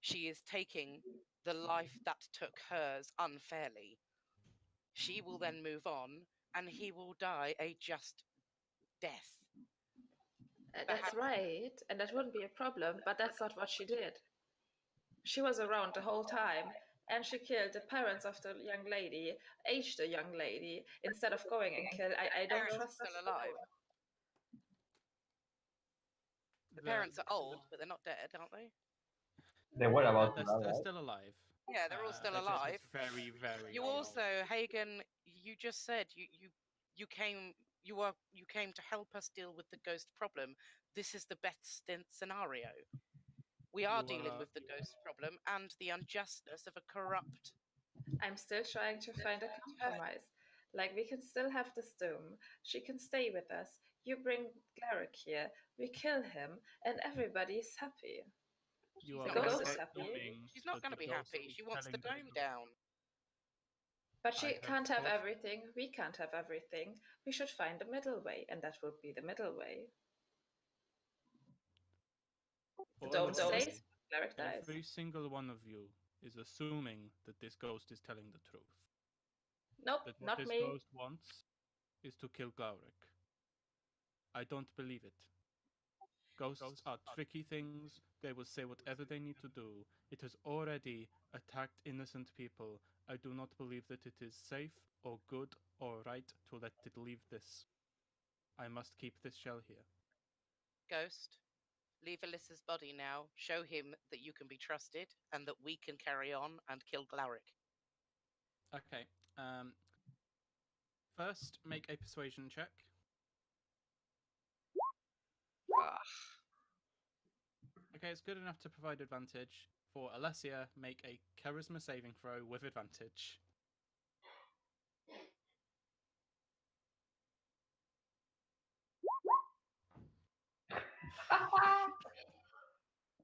she is taking the life that took hers unfairly. She will then move on, and he will die a just death. That's right, and that wouldn't be a problem, but that's not what she did. She was around the whole time, and she killed the parents of the young lady, aged the young lady, instead of going and kill. I don't trust still her. alive. The parents are old, but they're not dead, aren't they? They were about to die, They're right? still alive. Yeah, they're all still They're alive. just very, very. You old. also, Hagen, you just said you came to help us deal with the ghost problem. This is the best scenario. We are dealing with the ghost problem and the unjustness of a corrupt. I'm still trying to find a compromise. Like, we can still have this doom. She can stay with us. You bring Garrick here. We kill him, and everybody's happy. The ghost is happy. She's not going to be happy. She wants the dome down. But she can't have everything. We can't have everything. We should find the middle way, and that would be the middle way. The dome stays, Garrick dies. Every single one of you is assuming that this ghost is telling the truth. Nope, that what not this me. ghost wants is to kill Glauric. I don't believe it. Ghosts are tricky things. They will say whatever they need to do. It has already attacked innocent people. I do not believe that it is safe or good or right to let it leave this. I must keep this shell here. Ghost, leave Alyssa's body now. Show him that you can be trusted and that we can carry on and kill Glauric. Okay. First, make a persuasion check. Okay, it's good enough to provide advantage. For Alessia, make a charisma saving throw with advantage.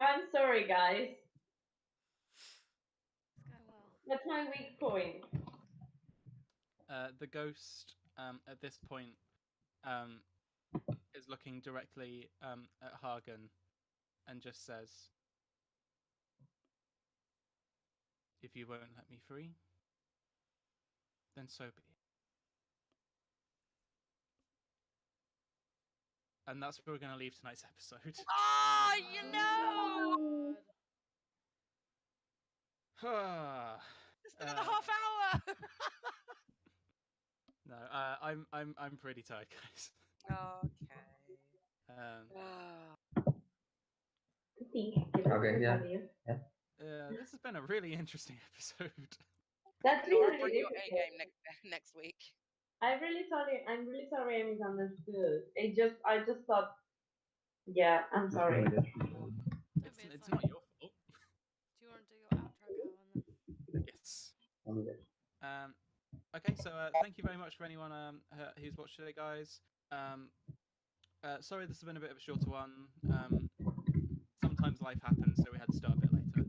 I'm sorry, guys. It's going well. That's my weak point. The ghost, at this point, is looking directly at Hagen and just says, "If you won't let me free, then so be it." And that's where we're going to leave tonight's episode. Oh, you know! It's been another half hour. No, I'm pretty tired, guys. Okay, yeah. This has been a really interesting episode. That's Nora, really bring your A difficult. game next week. I'm really sorry I misunderstood. I just thought, yeah, I'm sorry. It's not your fault. Do you want to do your outro, Calvin, then? Yes. Okay, so thank you very much for anyone who's watched today, guys. Sorry this has been a bit of a shorter one. Sometimes life happens, so we had to start a bit later.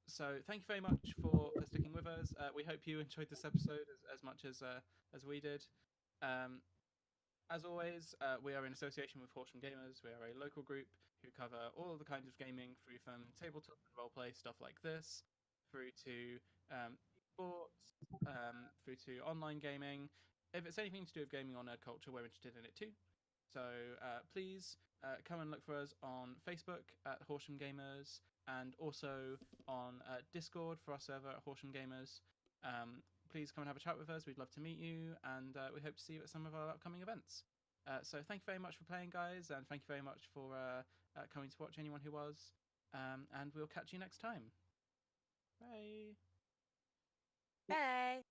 So thank you very much for sticking with us. We hope you enjoyed this episode as much as we did. As always, we are in association with Horsham Gamers. We are a local group who cover all of the kinds of gaming, through from tabletop and roleplay stuff like this, through to sports, through to online gaming. If it's anything to do with gaming or nerd culture, we're interested in it too. So please come and look for us on Facebook at Horsham Gamers, and also on Discord for our server at Horsham Gamers. Please come and have a chat with us. We'd love to meet you, and we hope to see you at some of our upcoming events. So thank you very much for playing, guys, and thank you very much for coming to watch, anyone who was. And we'll catch you next time. Bye. Bye.